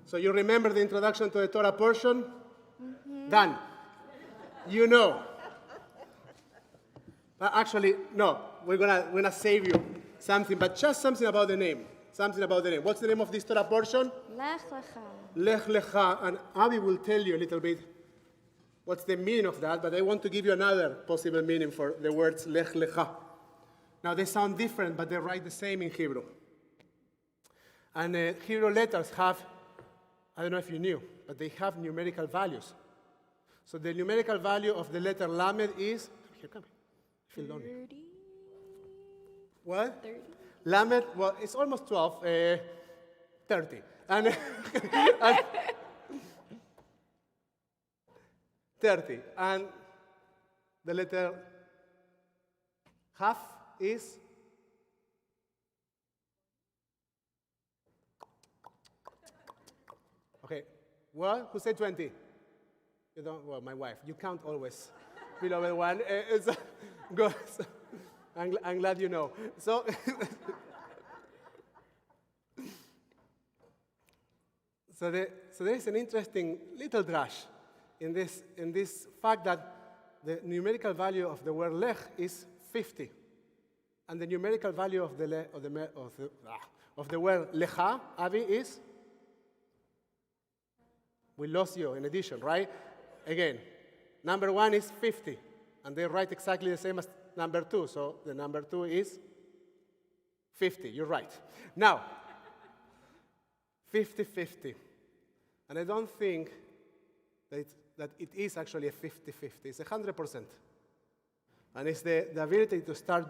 So you remember the introduction to the Torah portion? Mm-hmm. Done. You know. But actually, no. We're gonna save you something, but just something about the name. Something about the name. What's the name of this Torah portion? Lech Lecha. Lech Lecha. And Abby will tell you a little bit what's the meaning of that, but I want to give you another possible meaning for the words Lech Lecha. Now, they sound different, but they write the same in Hebrew. And Hebrew letters have, I don't know if you knew, but they have numerical values. So the numerical value of the letter Lamed is, here, come. I feel lonely. 30. What? 30. Lamed, well, it's almost 12, 30. And, and 30. And the letter Haf is okay. What? Who said 20? You don't. Well, my wife. You count always. beloved one. Go. So, I'm glad you know. So, so there is an interesting little drush in this fact that the numerical value of the word lech is 50, and the numerical value of the word lecha, Abi, is. We lost you in addition, right? Again, number 1 is 50, and they write exactly the same as number 2, so the number 2 is 50. You're right. Now, 50-50. And I don't think that it is actually a 50-50. It's 100%. And it's the ability to start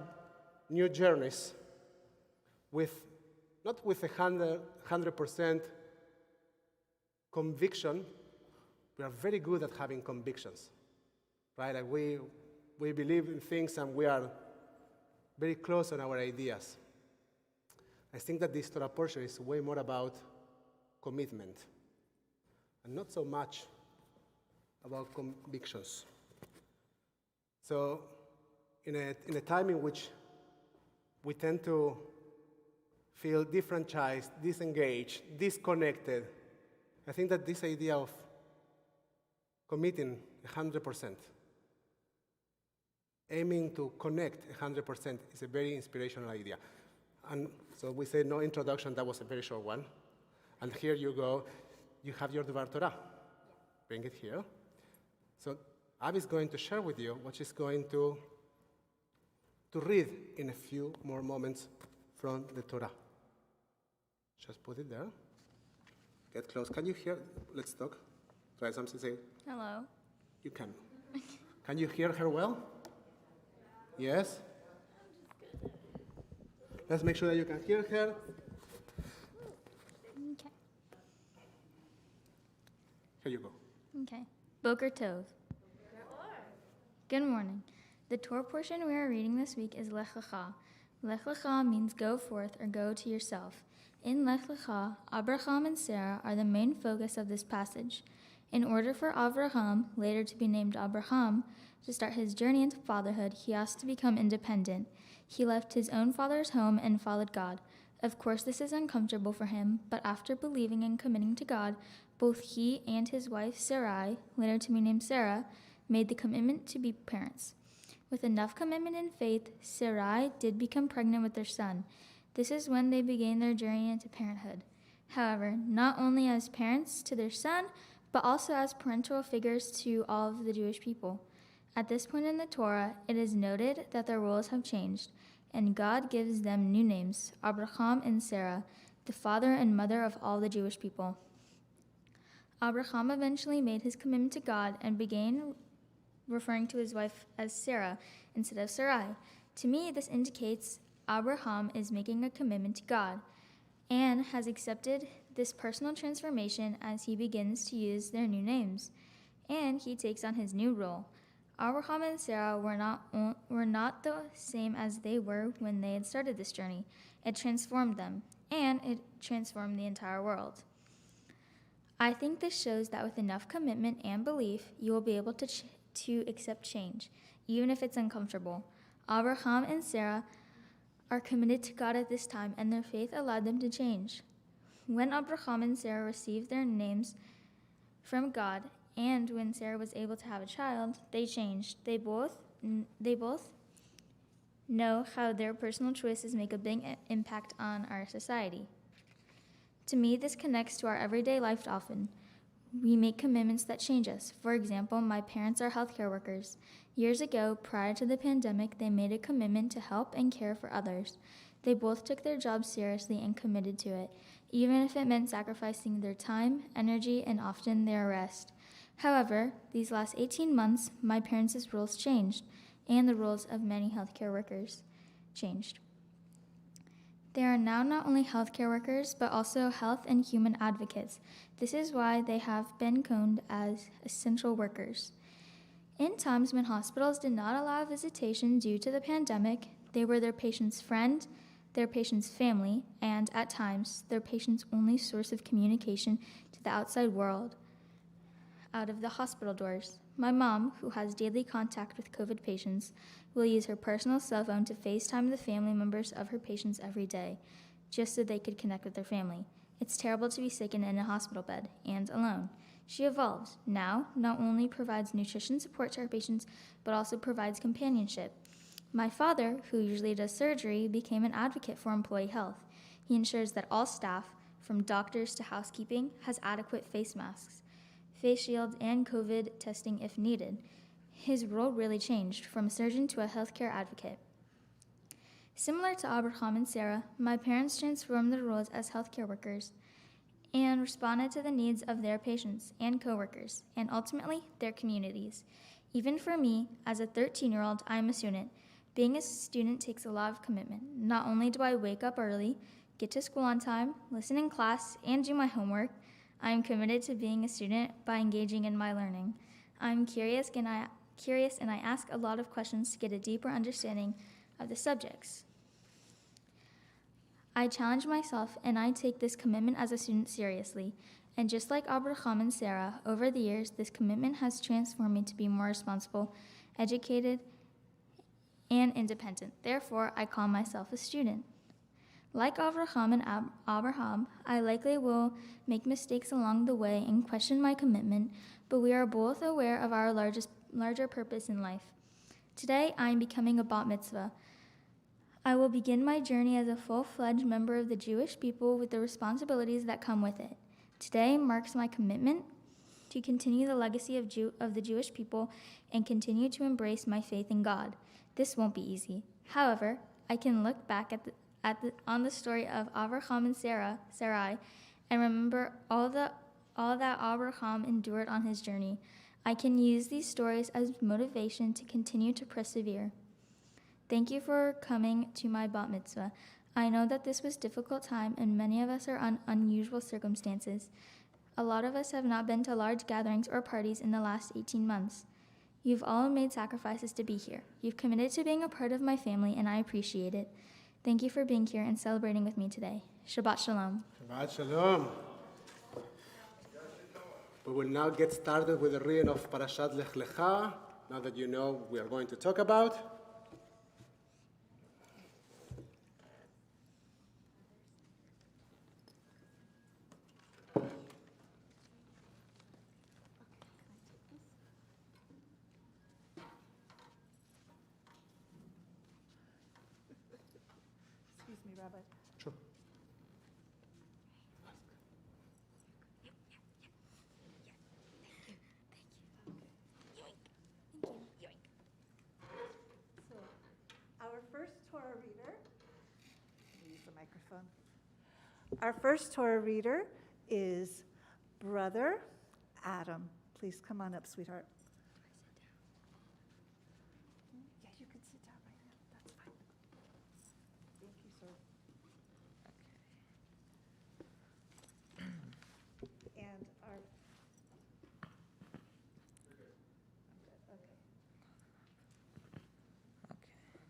new journeys not with 100% conviction. We are very good at having convictions, right? Like we believe in things and we are very close on our ideas. I think that this Torah portion is way more about commitment and not so much about convictions. So in a time in which we tend to feel disfranchised, disengaged, disconnected, I think that this idea of committing 100%, aiming to connect 100% is a very inspirational idea. And so we say no introduction, that was a very short one. And here you go, you have your Dvar Torah. Bring it here. So Abby is going to share with you what she's going to read in a few more moments from the Torah. Just put it there. Get close. Can you hear? Let's talk. Try something. Say. Hello. You can. Can you hear her well? Yes? Let's make sure that you can hear her. Okay. Here you go. Okay. Boker Tov. Good morning. The Torah portion we are reading this week is Lech Lecha. Lech Lecha means go forth or go to yourself. In Lech Lecha, Abraham and Sarah are the main focus of this passage. In order for Avraham, later to be named Abraham, to start his journey into fatherhood, he asked to become independent. He left his own father's home and followed God. Of course, this is uncomfortable for him, but after believing and committing to God, both he and his wife Sarai, later to be named Sarah, made the commitment to be parents. With enough commitment and faith, Sarai did become pregnant with their son. This is when they began their journey into parenthood. However, not only as parents to their son, but also as parental figures to all of the Jewish people. At this point in the Torah, it is noted that their roles have changed, and God gives them new names, Abraham and Sarah, the father and mother of all the Jewish people. Abraham eventually made his commitment to God and began referring to his wife as Sarah instead of Sarai. To me, this indicates Abraham is making a commitment to God and has accepted this personal transformation as he begins to use their new names, and he takes on his new role. Abraham and Sarah were not the same as they were when they had started this journey. It transformed them, and it transformed the entire world. I think this shows that with enough commitment and belief, you will be able to accept change, even if it's uncomfortable. Abraham and Sarah are committed to God at this time, and their faith allowed them to change. When Abraham and Sarah received their names from God, and when Sarah was able to have a child, they changed. They both know how their personal choices make a big impact on our society. To me, this connects to our everyday life often. We make commitments that change us. For example, my parents are healthcare workers. Years ago, prior to the pandemic, they made a commitment to help and care for others. They both took their jobs seriously and committed to it, even if it meant sacrificing their time, energy, and often their rest. However, these last 18 months, my parents' roles changed, and the roles of many healthcare workers changed. They are now not only healthcare workers, but also health and human advocates. This is why they have been known as essential workers. In times when hospitals did not allow visitation due to the pandemic, they were their patient's friend, their patient's family, and at times, their patient's only source of communication to the outside world, out of the hospital doors. My mom, who has daily contact with COVID patients, will use her personal cell phone to FaceTime the family members of her patients every day, just so they could connect with their family. It's terrible to be sick and in a hospital bed, and alone. She evolved. Now, not only provides nutrition support to her patients, but also provides companionship. My father, who usually does surgery, became an advocate for employee health. He ensures that all staff, from doctors to housekeeping, has adequate face masks, face shields, and COVID testing if needed. His role really changed, from a surgeon to a healthcare advocate. Similar to Abraham and Sarah, my parents transformed their roles as healthcare workers and responded to the needs of their patients and coworkers, and ultimately their communities. Even for me, as a 13-year-old, I am a student. Being a student takes a lot of commitment. Not only do I wake up early, get to school on time, listen in class, and do my homework, I am committed to being a student by engaging in my learning. I'm curious and I ask a lot of questions to get a deeper understanding of the subjects. I challenge myself and I take this commitment as a student seriously. And just like Abraham and Sarah, over the years, this commitment has transformed me to be more responsible, educated, and independent. Therefore, I call myself a student. Like Abraham and Abraham, I likely will make mistakes along the way and question my commitment, but we are both aware of our larger purpose in life. Today, I am becoming a bat mitzvah. I will begin my journey as a full-fledged member of the Jewish people with the responsibilities that come with it. Today marks my commitment to continue the legacy of the Jewish people and continue to embrace my faith in God. This won't be easy. However, I can look back on the story of Abraham and Sarai, and remember all that Abraham endured on his journey. I can use these stories as motivation to continue to persevere. Thank you for coming to my bat mitzvah. I know that this was a difficult time, and many of us are in unusual circumstances. A lot of us have not been to large gatherings or parties in the last 18 months. You've all made sacrifices to be here. You've committed to being a part of my family, and I appreciate it. Thank you for being here and celebrating with me today. Shabbat Shalom. Shabbat Shalom. We will now get started with the reading of Parashat Lech Lecha, now that you know we are going to talk about. Excuse me, Rabbi. Sure. So, our first Torah reader, use the microphone. Our first Torah reader is Brother Adam. Please come on up, sweetheart. Yeah, you can sit down right now. That's fine. Thank you, sir. And our.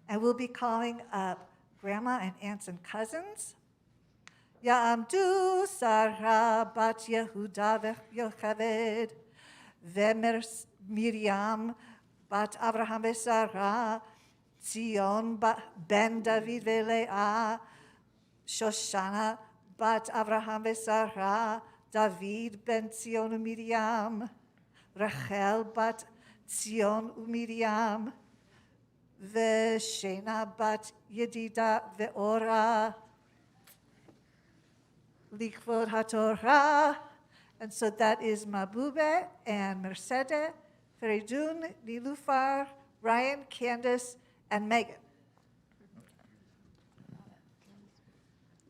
And we'll be calling up grandma and aunts and cousins. Ya'amdu Sarah bat Yehuda v'Yocheved, Miriam bat Abraham v'Sarah, Zion ben David v'Leah, Shoshana bat Abraham v'Sarah, David ben Zion u'Miriam, Rachel bat Zion u'Miriam, V'Shena bat Yedida ve'Ora, Likvod HaTorah. And so that is Mabube and Mercedes, Feridun, Nilufar, Ryan, Candace, and Megan.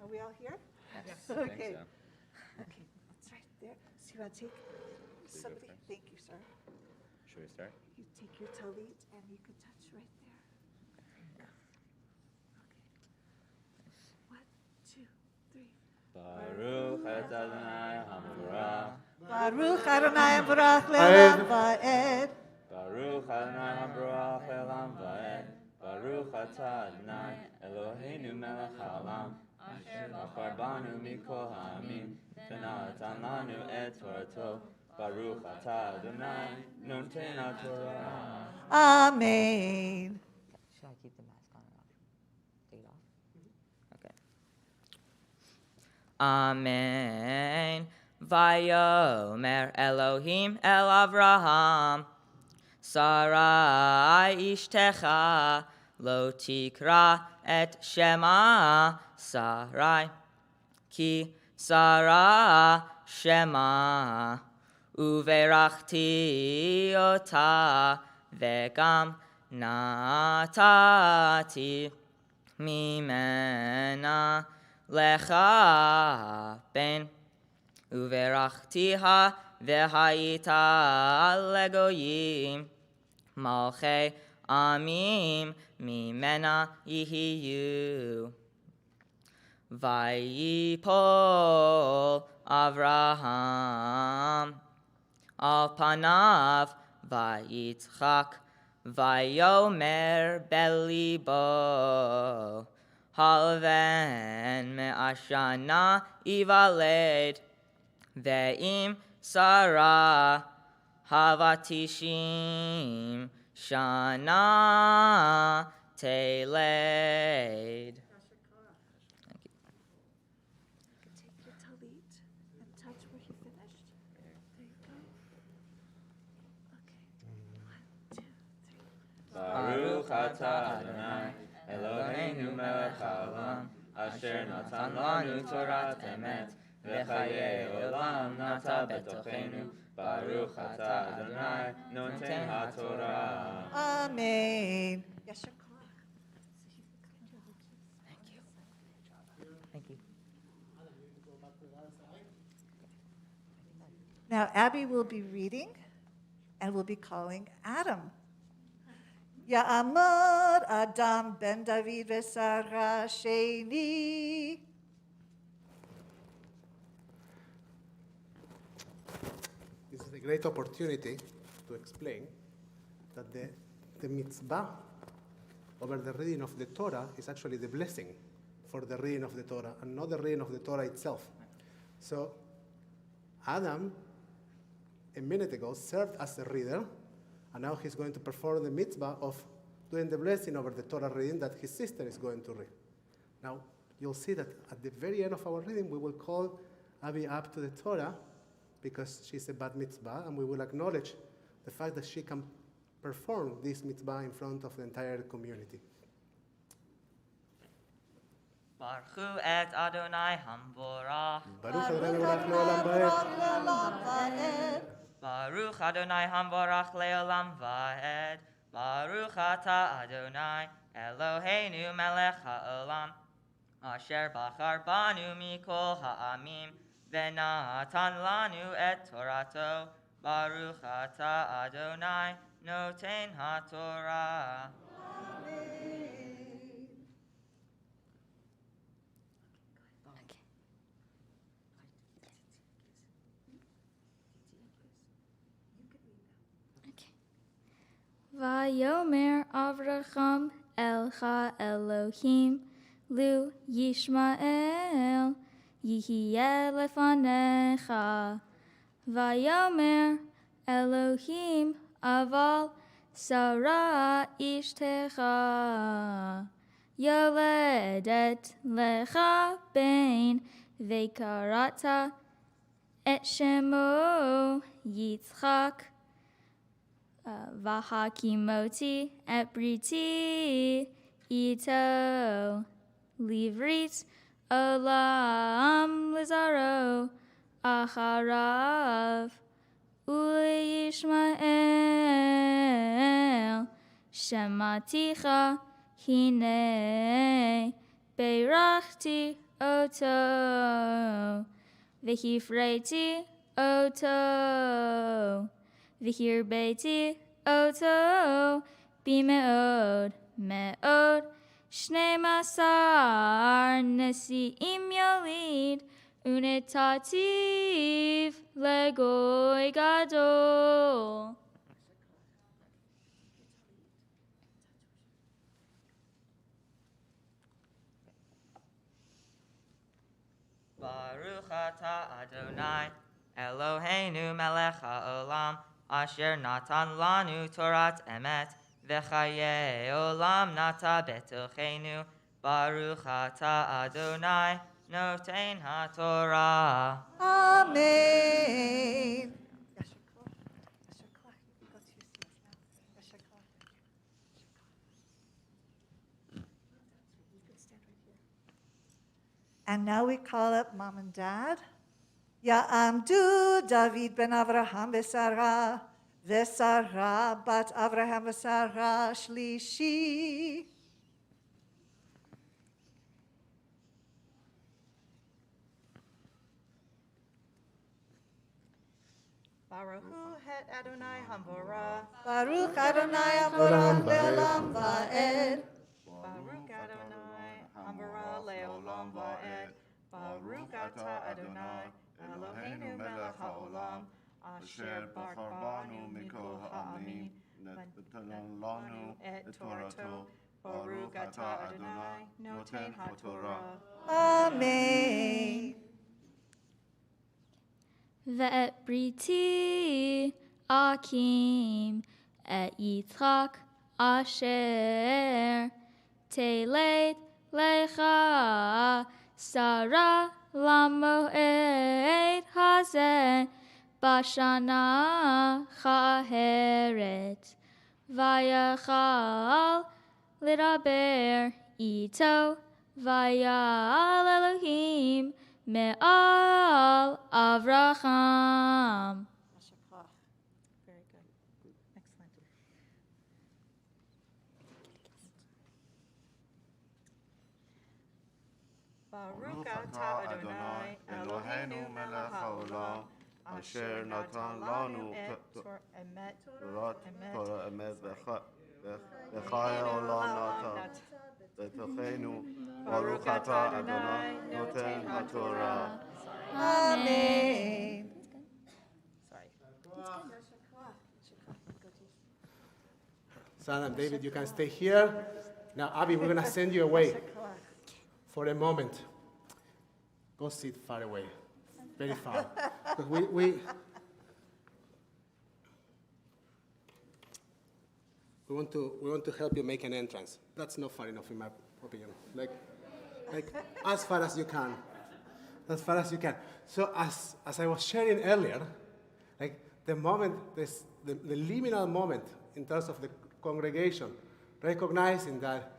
Are we all here? Yes. Okay. I think so. Okay, that's right there. So you want to take somebody? Thank you, sir. Should we start? You take your talit and you can touch right there. Okay. 1, 2, 3. Baruch et Adonai HaMevorach. Baruch Adonai Barach Le'olam Va'ed. Baruch Adonai HaMevorach Le'olam Va'ed. Baruch atah Adonai Eloheinu melech haolam. Asher bachar banu mikol ha'amim. V'natan lanu et Torato. Baruch atah Adonai, noten haTorah. Amen. Should I keep the mask on or off? Take it off? Okay. Amen. Vayomer Elohim el Avraham, Sarai ishtecha, lo tikra et shema Sarai, ki Sarah shema, uverachti ota, vegam natati mimena lecha ben, uverachtiha v'hayita legoyim, malchei amim mimena yihiyu. Vayipol Avraham al panav vayitzchak vayomer belibo halven me'ashana ivaled ve'im Sarah havatishim shana teled. Take your talit and touch where he finished. There you go. Okay. 1, 2, 3. Baruch atah Adonai, Eloheinu melech haolam, asher natan lanu Torat emet, v'chayei olam nata betochenu. Baruch atah Adonai, noten haTorah. Amen. Yasher koach. Thank you. Thank you. Now, Abby will be reading and will be calling Adam. Ya'amod Adam ben David v'Sarah sheni. This is a great opportunity to explain that the mitzvah over the reading of the Torah is actually the blessing for the reading of the Torah and not the reading of the Torah itself. So Adam, a minute ago, served as a reader, and now he's going to perform the mitzvah of doing the blessing over the Torah reading that his sister is going to read. Now, you'll see that at the very end of our reading, we will call Abby up to the Torah because she's a bat mitzvah, and we will acknowledge the fact that she can perform this mitzvah in front of the entire community. Baruch et Adonai Hamborach. Baruch Adonai Mevorach le'olam va'ed. Baruch Adonai Hamborach le'olam va'ed. Baruch atah Adonai Eloheinu melech ha'olam, asher bachar banu mikol ha'amim, v'natan lanu et Torato. Baruch atah Adonai noten haTorah. Vayomer Avraham elcha Elohim lu Yishmael yihiyeh lefanecha. Vayomer Elohim aval Sarah ishtecha yoledet lecha ben vekarata et shemo Yitzchak. Vahakimoti et briti ito livrit olam lizaro acharav uli Yishmael shematicha hine beirachti oto v'hifreiti oto v'hirbeiti oto bimeod meod shnei masar nesi'im yolid unetativ legoy gadol. Baruch atah Adonai Eloheinu melech haolam, asher natan lanu Torat emet, v'chaye olam nata betochenu, Baruch ata Adonai, noten haTorah. Amen. And now we call up Mom and Dad. Ya'amdu David ben Avraham v'Sarah, v'Sarah bat Avraham v'Sarah shlishi. Baruch het Adonai Hamvorah. Baruch Adonai Avraham le'olam va'ed. Baruch Adonai Hamvorah le'olam va'ed. Baruch ata Adonai Eloheinu melech haolam, asher barbanu mikol ha'amim, natan lanu et Torato. Baruch ata Adonai noten haTorah. Amen. ואת בריתי אקים את יצחק אשר תלד לך שרה למועד הזה בשנה האחרת ויכל לדבר איתו ויעל אלוהים מעל אברהם. Very good. Excellent. Baruch ata Adonai Eloheinu melech haolam, asher natan lanu et Torat emet v'chai olam nata betochenu. Baruch ata Adonai noten haTorah. Amen. Sorry. Son and David, you can stay here. Now, Abby, we're going to send you away for a moment. Go sit far away, very far. Because we want to help you make an entrance. That's not far enough in my opinion. Like as far as you can. As far as you can. So as I was sharing earlier, like the moment, the liminal moment in terms of the congregation, recognizing that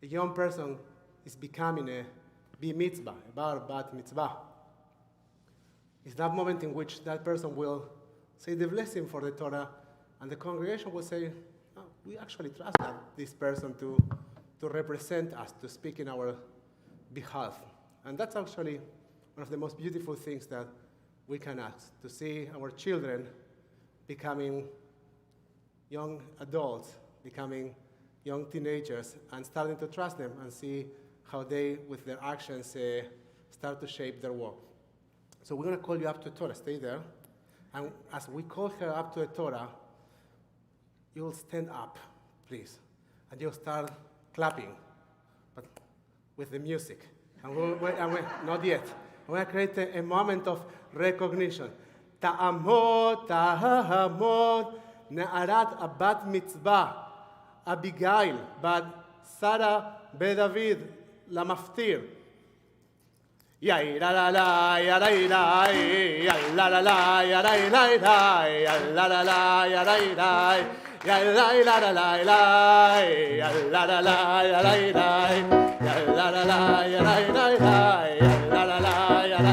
a young person is becoming a mitzvah, a bar bat mitzvah. It's that moment in which that person will say the blessing for the Torah, and the congregation will say, oh, we actually trust this person to represent us, to speak in our behalf. And that's actually one of the most beautiful things that we can ask, to see our children becoming young adults, becoming young teenagers, and starting to trust them and see how they, with their actions, start to shape their world. So we're going to call you up to Torah. Stay there. And as we call her up to the Torah, you'll stand up, please. And you'll start clapping, but with the music. And not yet. We're going to create a moment of recognition. Ta'amot, na'arat abat mitzvah, Abigail, bat Sarah beDavid, lamaftir. Ya la la la, ya la la, ya la la la, ya la la, ya la la la, ya la la, ya la la la la, ya la la la, ya la la, ya la la la, ya la la, ya la la, ya la la, ya la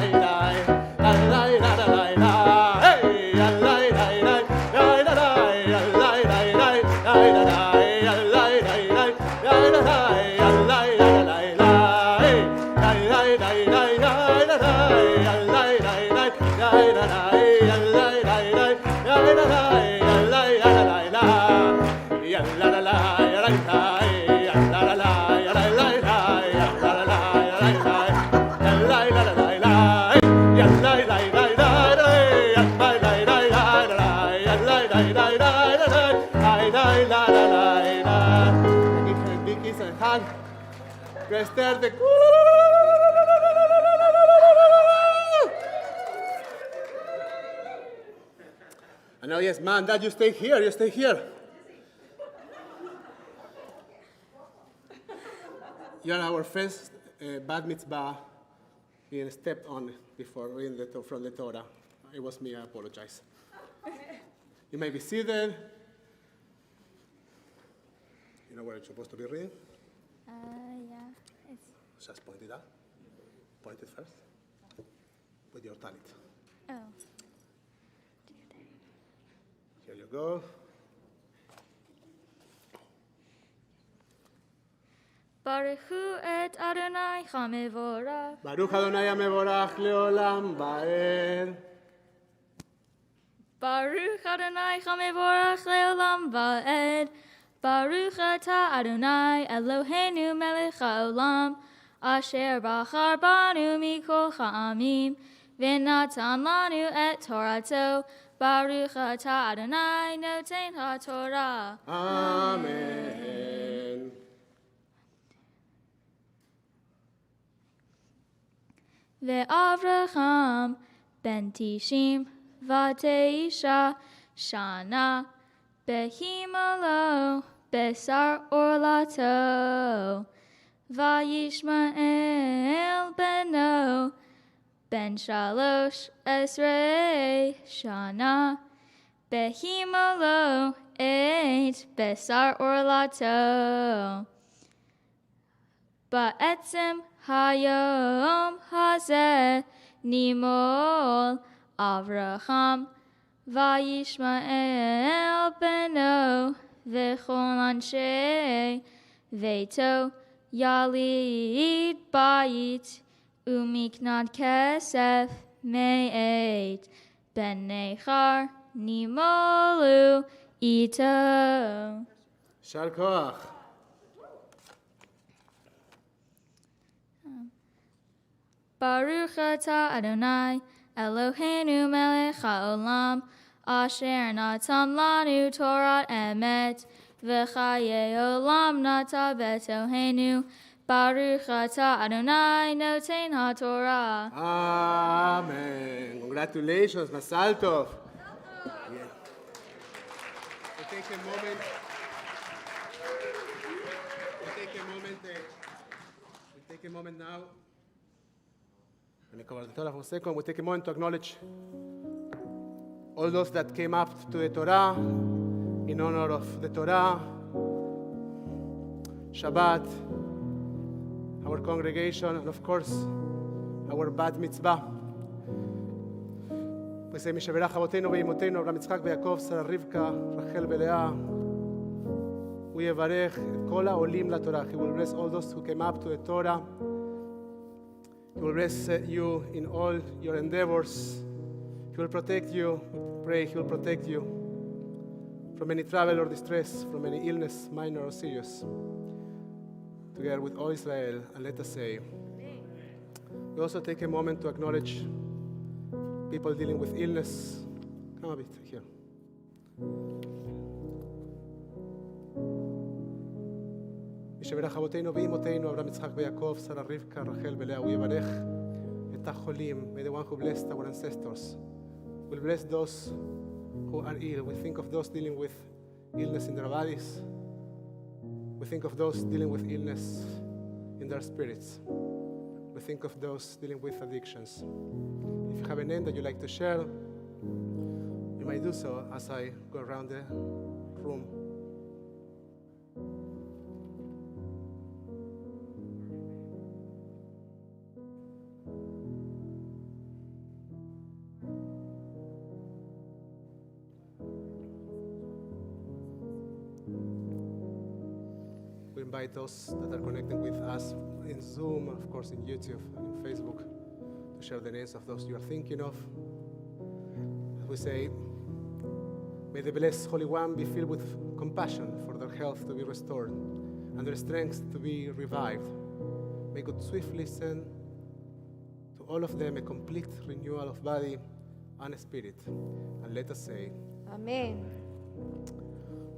I know, yes, man, Dad, you stay here, you stay here. You're our first bat mitzvah being stepped on before reading from the Torah. It was me, I apologize. You may be seated. You know where you're supposed to be reading? Yeah. It's, Just point it out. Point it first. With your talit. oh. Here you go. Baruch hu et Adonai chamevorach. Baruch Adonai HaMevorach leolam va'ed. Baruch Adonai chamevorach leolam va'ed. Baruch atah Adonai Eloheinu melech haolam. Asher bachar banu mikol ha'amim. V'natan lanu et Torato. Baruch atah Adonai noten ha'Torah. Amen. Ve'Avraham ben Tishim v'teisha shana behimalo besar orlato va'yishmael beno ben shalosh esrei shana behimalo et besar orlato ba'etzem hayom hazeh nimol Avraham va'yishmael beno v'chol anshe veto yalid bayit umiknad kesef me'et ben nechar nimolu ito. Shal koach. Baruch atah Adonai Eloheinu melech haolam asher natan lanu Torah emet v'chaye olam nata betohenu Baruch atah Adonai noten haTorah. Amen. Congratulations, Mazel tov. Yeah. We'll take a moment. We'll take a moment now. Let me cover the Torah for a second. We'll take a moment to acknowledge all those that came up to the Torah in honor of the Torah, Shabbat, our congregation, and of course, our bat mitzvah. We say, משברך אבותינו ואימותינו, אברהם יצחק ויעקב, שרה רבקה, רחל ולאה. We יברך את כל העולים לתורה. He will bless all those who came up to the Torah. He will bless you in all your endeavors. He will protect you. Pray He will protect you from any trouble or distress, from any illness, minor or serious. Together with all Israel, and let us say, we also take a moment to acknowledge people dealing with illness. Come a bit here. משברך אבותינו ואימותינו, אברהם יצחק ויעקב, שרה רבקה, רחל ולאה, הוא יברך את החולים. May the one who blessed our ancestors will bless those who are ill. We think of those dealing with illness in their bodies. We think of those dealing with illness in their spirits. We think of those dealing with addictions. If you have a name that you'd like to share, you may do so as I go around the room. We invite those that are connecting with us in Zoom, of course in YouTube and in Facebook, to share the names of those you are thinking of. As we say, may the blessed Holy One be filled with compassion for their health to be restored and their strength to be revived. May God swiftly send to all of them a complete renewal of body and spirit. And let us say, Amen.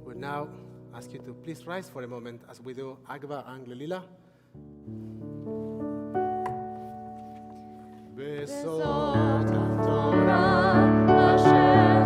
we'll now ask you to please rise for a moment as we do Agba and Glelila. Besot Torah, Hashem,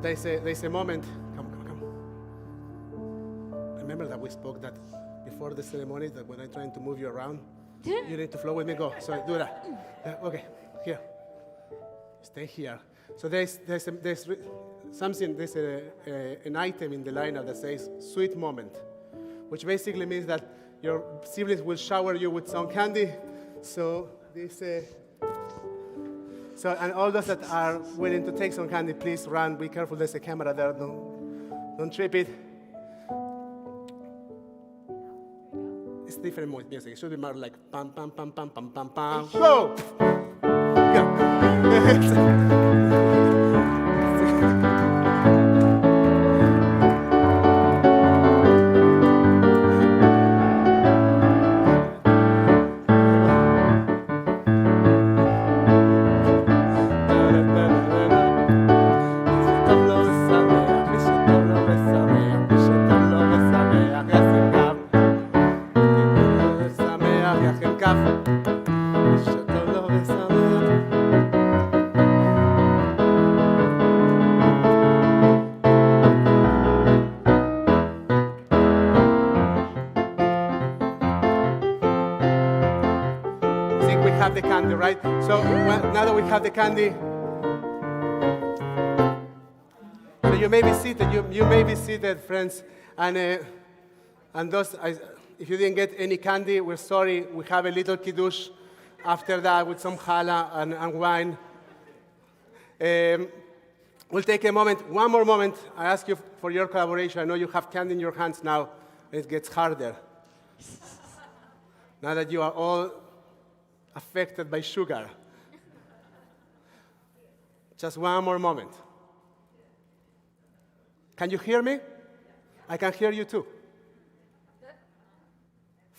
there's a moment. Come. Remember that we spoke that before the ceremony, that when I'm trying to move you around, you need to flow with me. Go. So do that. Okay. Here. Stay here. So there's something. There's an item in the lineup that says "sweet moment," which basically means that your siblings will shower you with some candy. So this. So, and all those that are willing to take some candy, please run. Be careful. There's a camera there. Don't trip it. It's different music. It should be more like pam pam pam pam pam pam pam. Go. Go. The candy, right? So now that we have the candy, so you may be seated. You may be seated, friends. And those, if you didn't get any candy, we're sorry. We have a little kiddush after that with some challah and wine. We'll take a moment, one more moment. I ask you for your collaboration. I know you have candy in your hands now. It gets harder. Now that you are all affected by sugar. Just one more moment. Can you hear me? I can hear you too.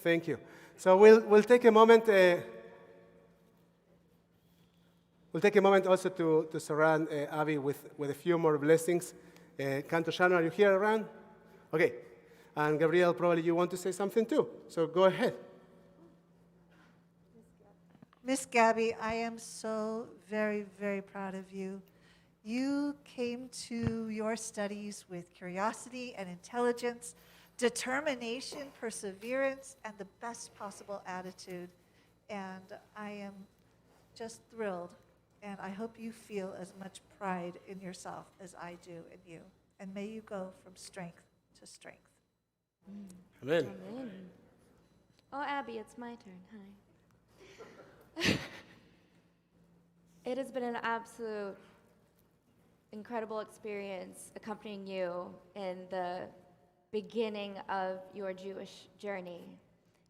Thank you. So we'll take a moment. We'll take a moment also to surround Abby with a few more blessings. Canto Shannon, are you here around? Okay. And Gabriel, probably you want to say something too. So go ahead. Miss Gabby, I am so very, very proud of you. You came to your studies with curiosity and intelligence, determination, perseverance, and the best possible attitude. And I am just thrilled. And I hope you feel as much pride in yourself as I do in you. And may you go from strength to strength. Amen. Amen. Oh, Abby, it's my turn. Hi. It has been an absolute incredible experience accompanying you in the beginning of your Jewish journey.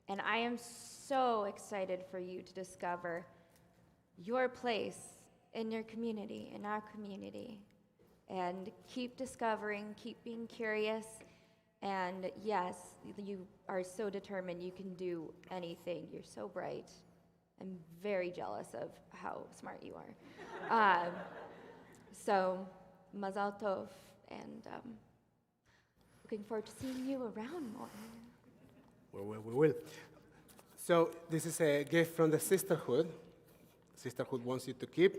And I am so excited for you to discover your place in your community, in our community. And keep discovering, keep being curious. And yes, you are so determined you can do anything. You're so bright. I'm very jealous of how smart you are. So, Mazel Tov, and looking forward to seeing you around more. We will. So this is a gift from the sisterhood. Sisterhood wants you to keep,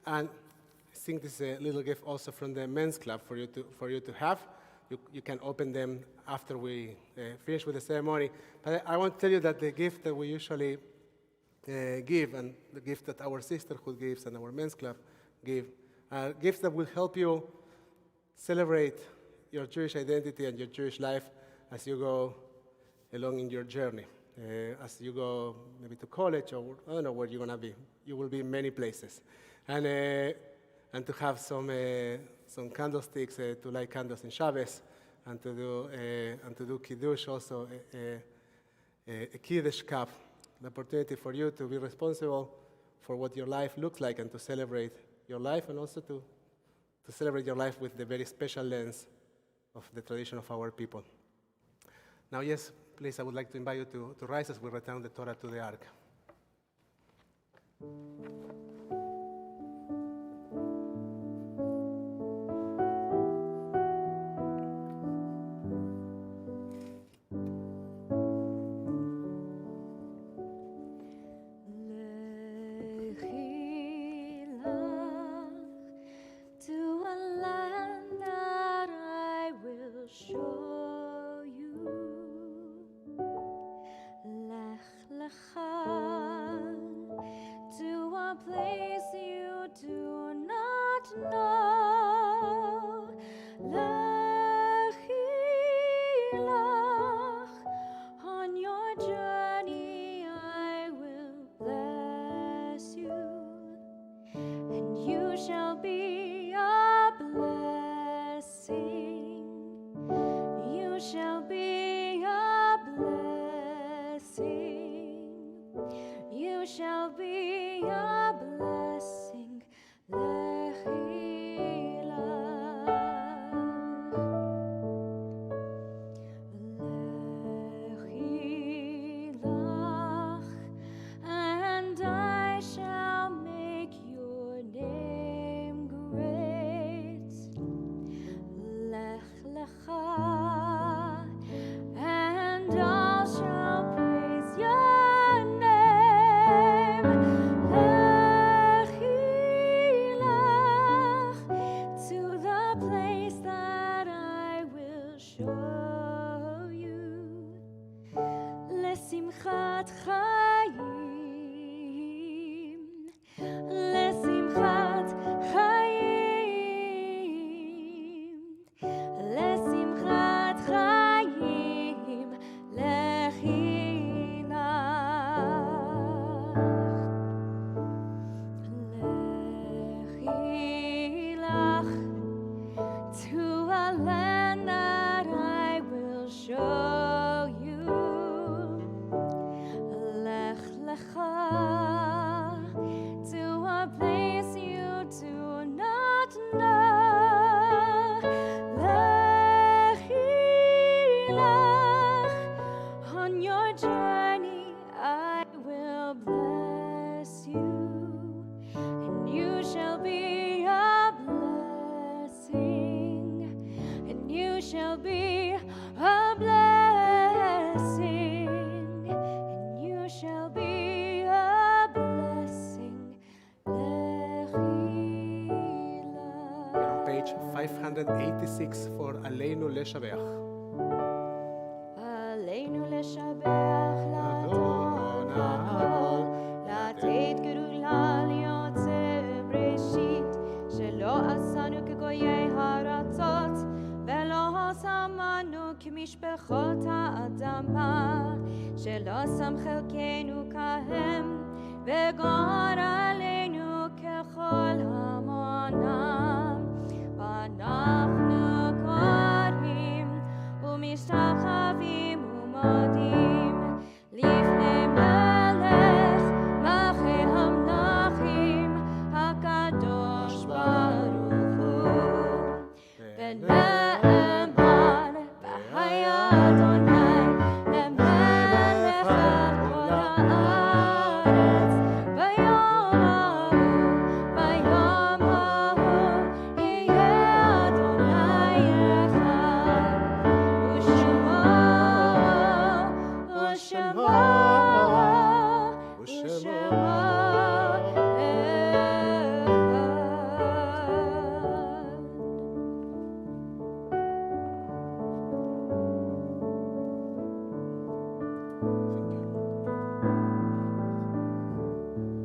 and I think this is a little gift also from the men's club for you to have. You can open them after we finish with the ceremony. But I want to tell you that the gift that we usually give, and the gift that our sisterhood gives and our men's club give, are gifts that will help you celebrate your Jewish identity and your Jewish life as you go along in your journey. As you go maybe to college, or I don't know where you're going to be. You will be in many places. And to have some candlesticks, to light candles in Shabbos, and to do Kiddush also, a Kiddush cup, the opportunity for you to be responsible for what your life looks like and to celebrate your life, and also to celebrate your life with the very special lens of the tradition of our people. Now, yes, please, I would like to invite you to rise as we return the Torah to the Ark. To a land לשמחת חיים, לשמחת חיים, לשמחת חיים, לכי לך, to a land that I will show you. Lech lecha, to a place you do not know. Lechi lech, on your journey I will bless you, and you shall be a blessing, and you shall be a blessing, and you shall be a blessing. We're on page 586 for Aleinu Leshabeach. עלינו לשבח לאדון הכל, לתת גדולה ליוצא בראשית, שלא עשנו כגויי הארצות, ולא שמנו כמשפחות האדמה, שלא שם חלקנו כהם, וגור עלינו ככל המונם. ואנחנו קוראים ומשתחווים ומודים לפני מלך מלכי המלכים הקדוש ברוך הוא. ונאמר והיה אדוני למלך על כל הארץ ביום ההוא יהיה אדוני אחד, ושמו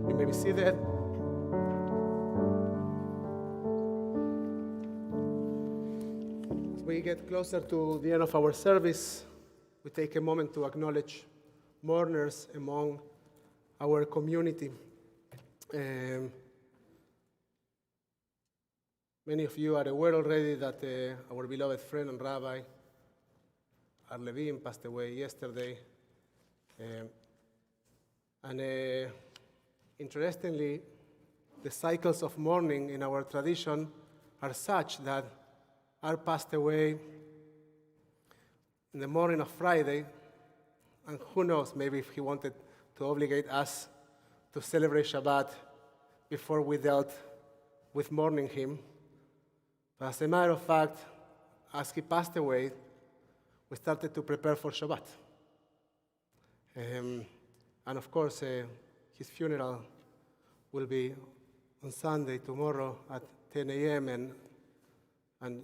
You may be seated. As we get closer to the end of our service, we take a moment to acknowledge mourners among our community. Many of you are aware already that our beloved friend and rabbi, Ar Levin, passed away yesterday. Interestingly, the cycles of mourning in our tradition are such that Ar passed away in the morning of Friday, and who knows, maybe if he wanted to obligate us to celebrate Shabbat before we dealt with mourning him. But as a matter of fact, as he passed away, we started to prepare for Shabbat. And of course, his funeral will be on Sunday, tomorrow at 10 a.m., and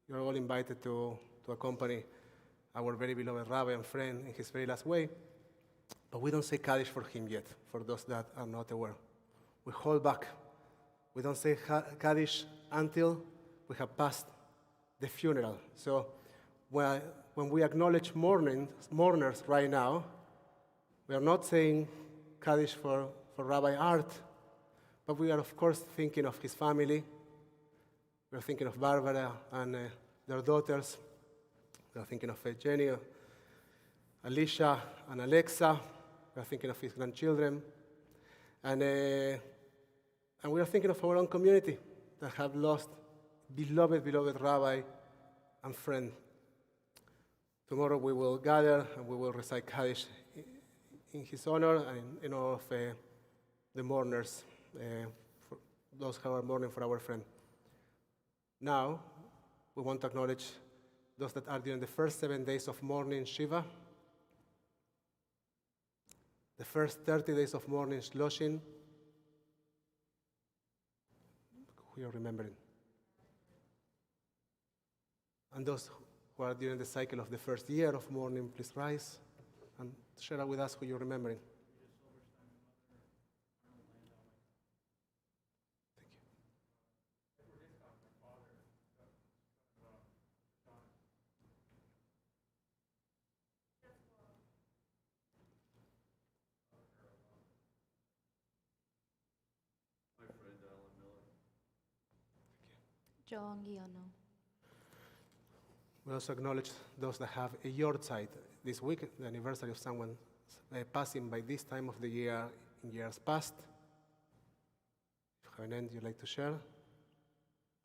you're all invited to accompany our very beloved rabbi and friend in his very last way. But we don't say Kaddish for him yet, for those that are not aware. We hold back. We don't say Kaddish until we have passed the funeral. So when we acknowledge mourners right now, we are not saying Kaddish for Rabbi Art, but we are, of course, thinking of his family. We are thinking of Barbara and their daughters. We are thinking of Jenny, Alicia, and Alexa. We are thinking of his grandchildren. And we are thinking of our own community that have lost beloved rabbi and friend. Tomorrow we will gather and we will recite Kaddish in his honor and in honor of the mourners, for those who are mourning for our friend. Now, we want to acknowledge those that are during the first 7 days of mourning Shiva, the first 30 days of mourning Shloshin. Who are remembering? And those who are during the cycle of the first year of mourning, please rise and share with us who you're remembering. John Guiano. We also acknowledge those that have a yahrzeit this week, the anniversary of someone passing by this time of the year in years past. If you have an end you'd like to share.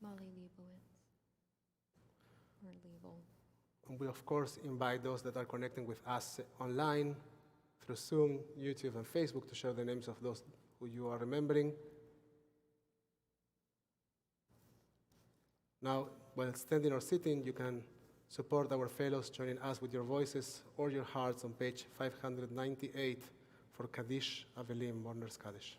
Molly Leibowitz. Or Leibel. And we, of course, invite those that are connecting with us online through Zoom, YouTube, and Facebook to share the names of those who you are remembering. Now, while standing or sitting, you can support our fellows, joining us with your voices or your hearts on page 598 for Kaddish Avelim, Mourner's Kaddish.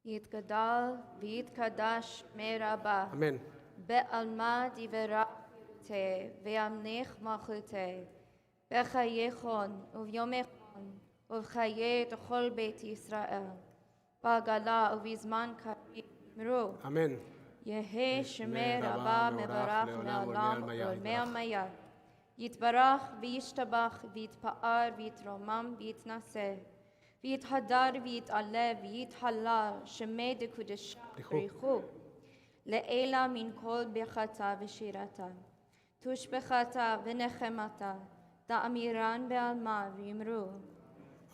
Yitgadal v'yitkadash meraba. Amen. Be'alma diverate ve'amnech machute. Bechayechon uvyomechon uvchaye t'chol beit Yisrael. Ba'gala uvizman karim mru. Amen. Yehe Shemeh Rabba Mevarach Me'olam Olmei Mayad. Yitbarach v'yishtabach v'yitpa'ar v'yitromam v'yitnaseh. V'yithadar v'yit'aleh v'yithalal Shemeh Dekudesha B'richu. Le'ela min kol bechata v'shirata. Tush bechata v'nechemata. Da'amiran be'alma v'yimru.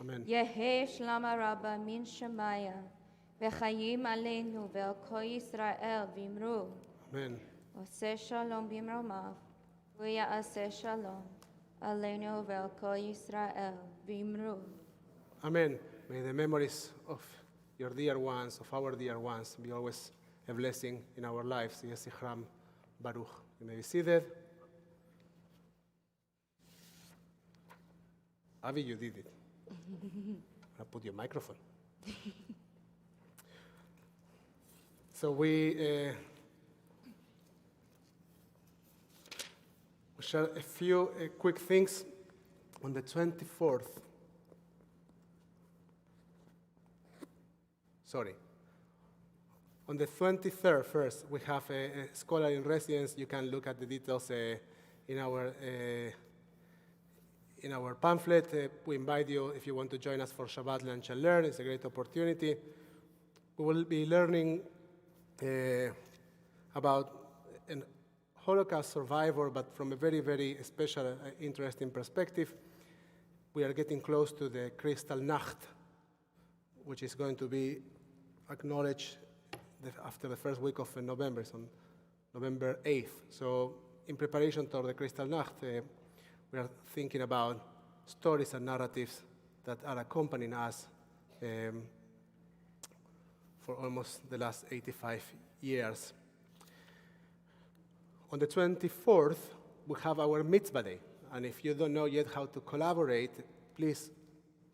Amen. Yehe Shlama Rabba min Shemaya. וחיים עלינו ועל כל ישראל ואמרו Amen. עושה שלום במרומיו ויעשה שלום עלינו ועל כל ישראל ואמרו Amen. May the memories of your dear ones, of our dear ones, be always a blessing in our lives. Yes, Zichram Baruch. You may be seated. Avi, you did it. I'll put your microphone. So we share a few quick things. On the 24th, on the 23rd first, we have a scholar in residence. You can look at the details in our pamphlet. We invite you, if you want to join us for Shabbat Lunch and Learn. It's a great opportunity. We will be learning about a Holocaust survivor, but from a very, very special, interesting perspective. We are getting close to the Crystal Nacht, which is going to be acknowledged after the first week of November, it's on November 8th. So in preparation toward the Crystal Nacht, we are thinking about stories and narratives that are accompanying us for almost the last 85 years. On the 24th, we have our Mitzvah Day. And if you don't know yet how to collaborate, please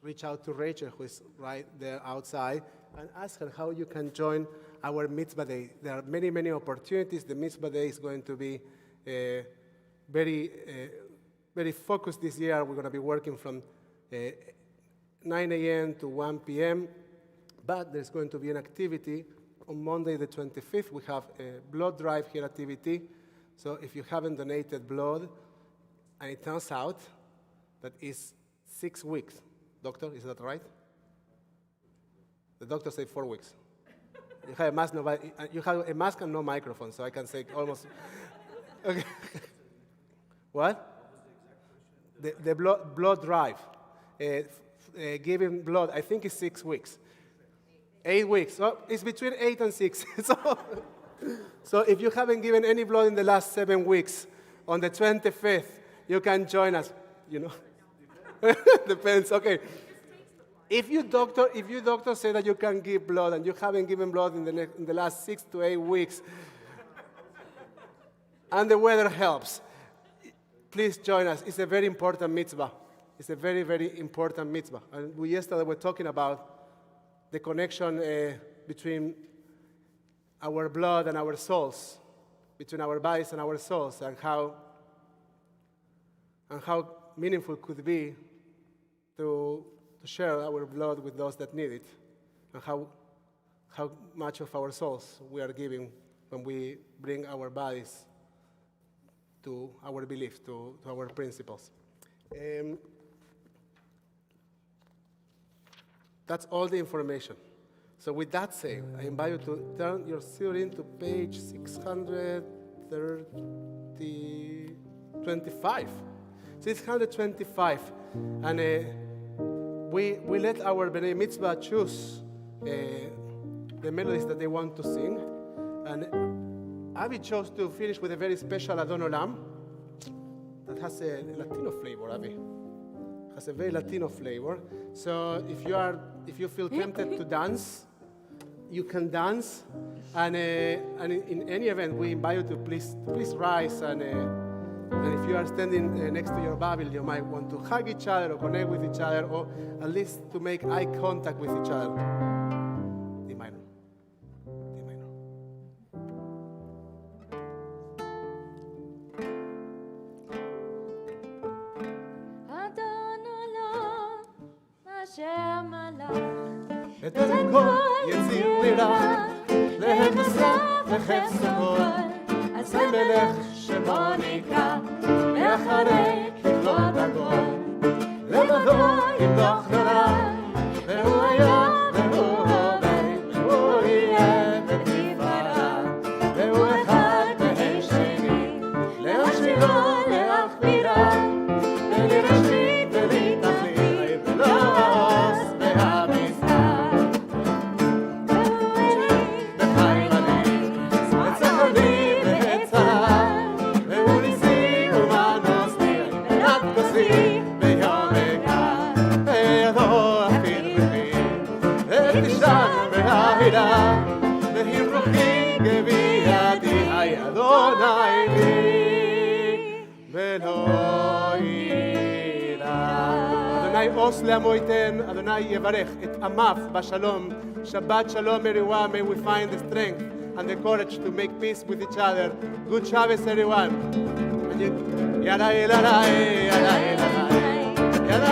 reach out to Rachel, who is right there outside, and ask her how you can join our Mitzvah Day. There are many, many opportunities. The Mitzvah Day is going to be very focused this year. We're going to be working from 9 a.m. to 1 p.m., but there's going to be an activity on Monday the 25th. We have a blood drive here at TVT. So if you haven't donated blood, and it turns out that it's 6 weeks. Doctor, is that right? The doctor said 4 weeks. You have a mask, you have a mask and no microphone, so I can say almost. Okay. What? The blood drive. Giving blood, I think it's 6 weeks. 8 weeks. So it's between 8 and 6. So if you haven't given any blood in the last 7 weeks, on the 25th, you can join us. You know, depends. Okay. If you doctor say that you can give blood and you haven't given blood in the last 6 to 8 weeks, and the weather helps, please join us. It's a very important mitzvah. It's a very, very important mitzvah. And we yesterday were talking about the connection between our blood and our souls, between our bodies and our souls, and how meaningful could be to share our blood with those that need it, and how much of our souls we are giving when we bring our bodies to our belief, to our principles. That's all the information. So with that said, I invite you to turn your study to page 625. 625. And we let our B'nai Mitzvah choose the melodies that they want to sing. And Abby chose to finish with a very special Adon Olam that has a Latino flavor, Abby. Has a very Latino flavor. So if you feel tempted to dance, you can dance. And in any event, we invite you to please rise. And if you are standing next to your Bible, you might want to hug each other or connect with each other, or at least to make eye contact with each other. D minor. D minor. Adon Olam, Asher Malach, את כל יציר נראה, להם נוסף לחפש הכל, אז המלך שמו נקרא, מאחרי כתלות הגול, לבדו ימלוך נורא, והוא היה והוא הווה, והוא יהיה בתפארה, והוא אחד ואין שני, להשירו להכבירה, ולראשית ולתכלית, ולא עוז והמזרח. אדוני עוש לעמו ייתן, אדוני יברך את עמיו בשלום. Shabbat Shalom everyone, may we find the strength and the courage to make peace with each other. Good Shabbos everyone. Yada yada yada yada yada yada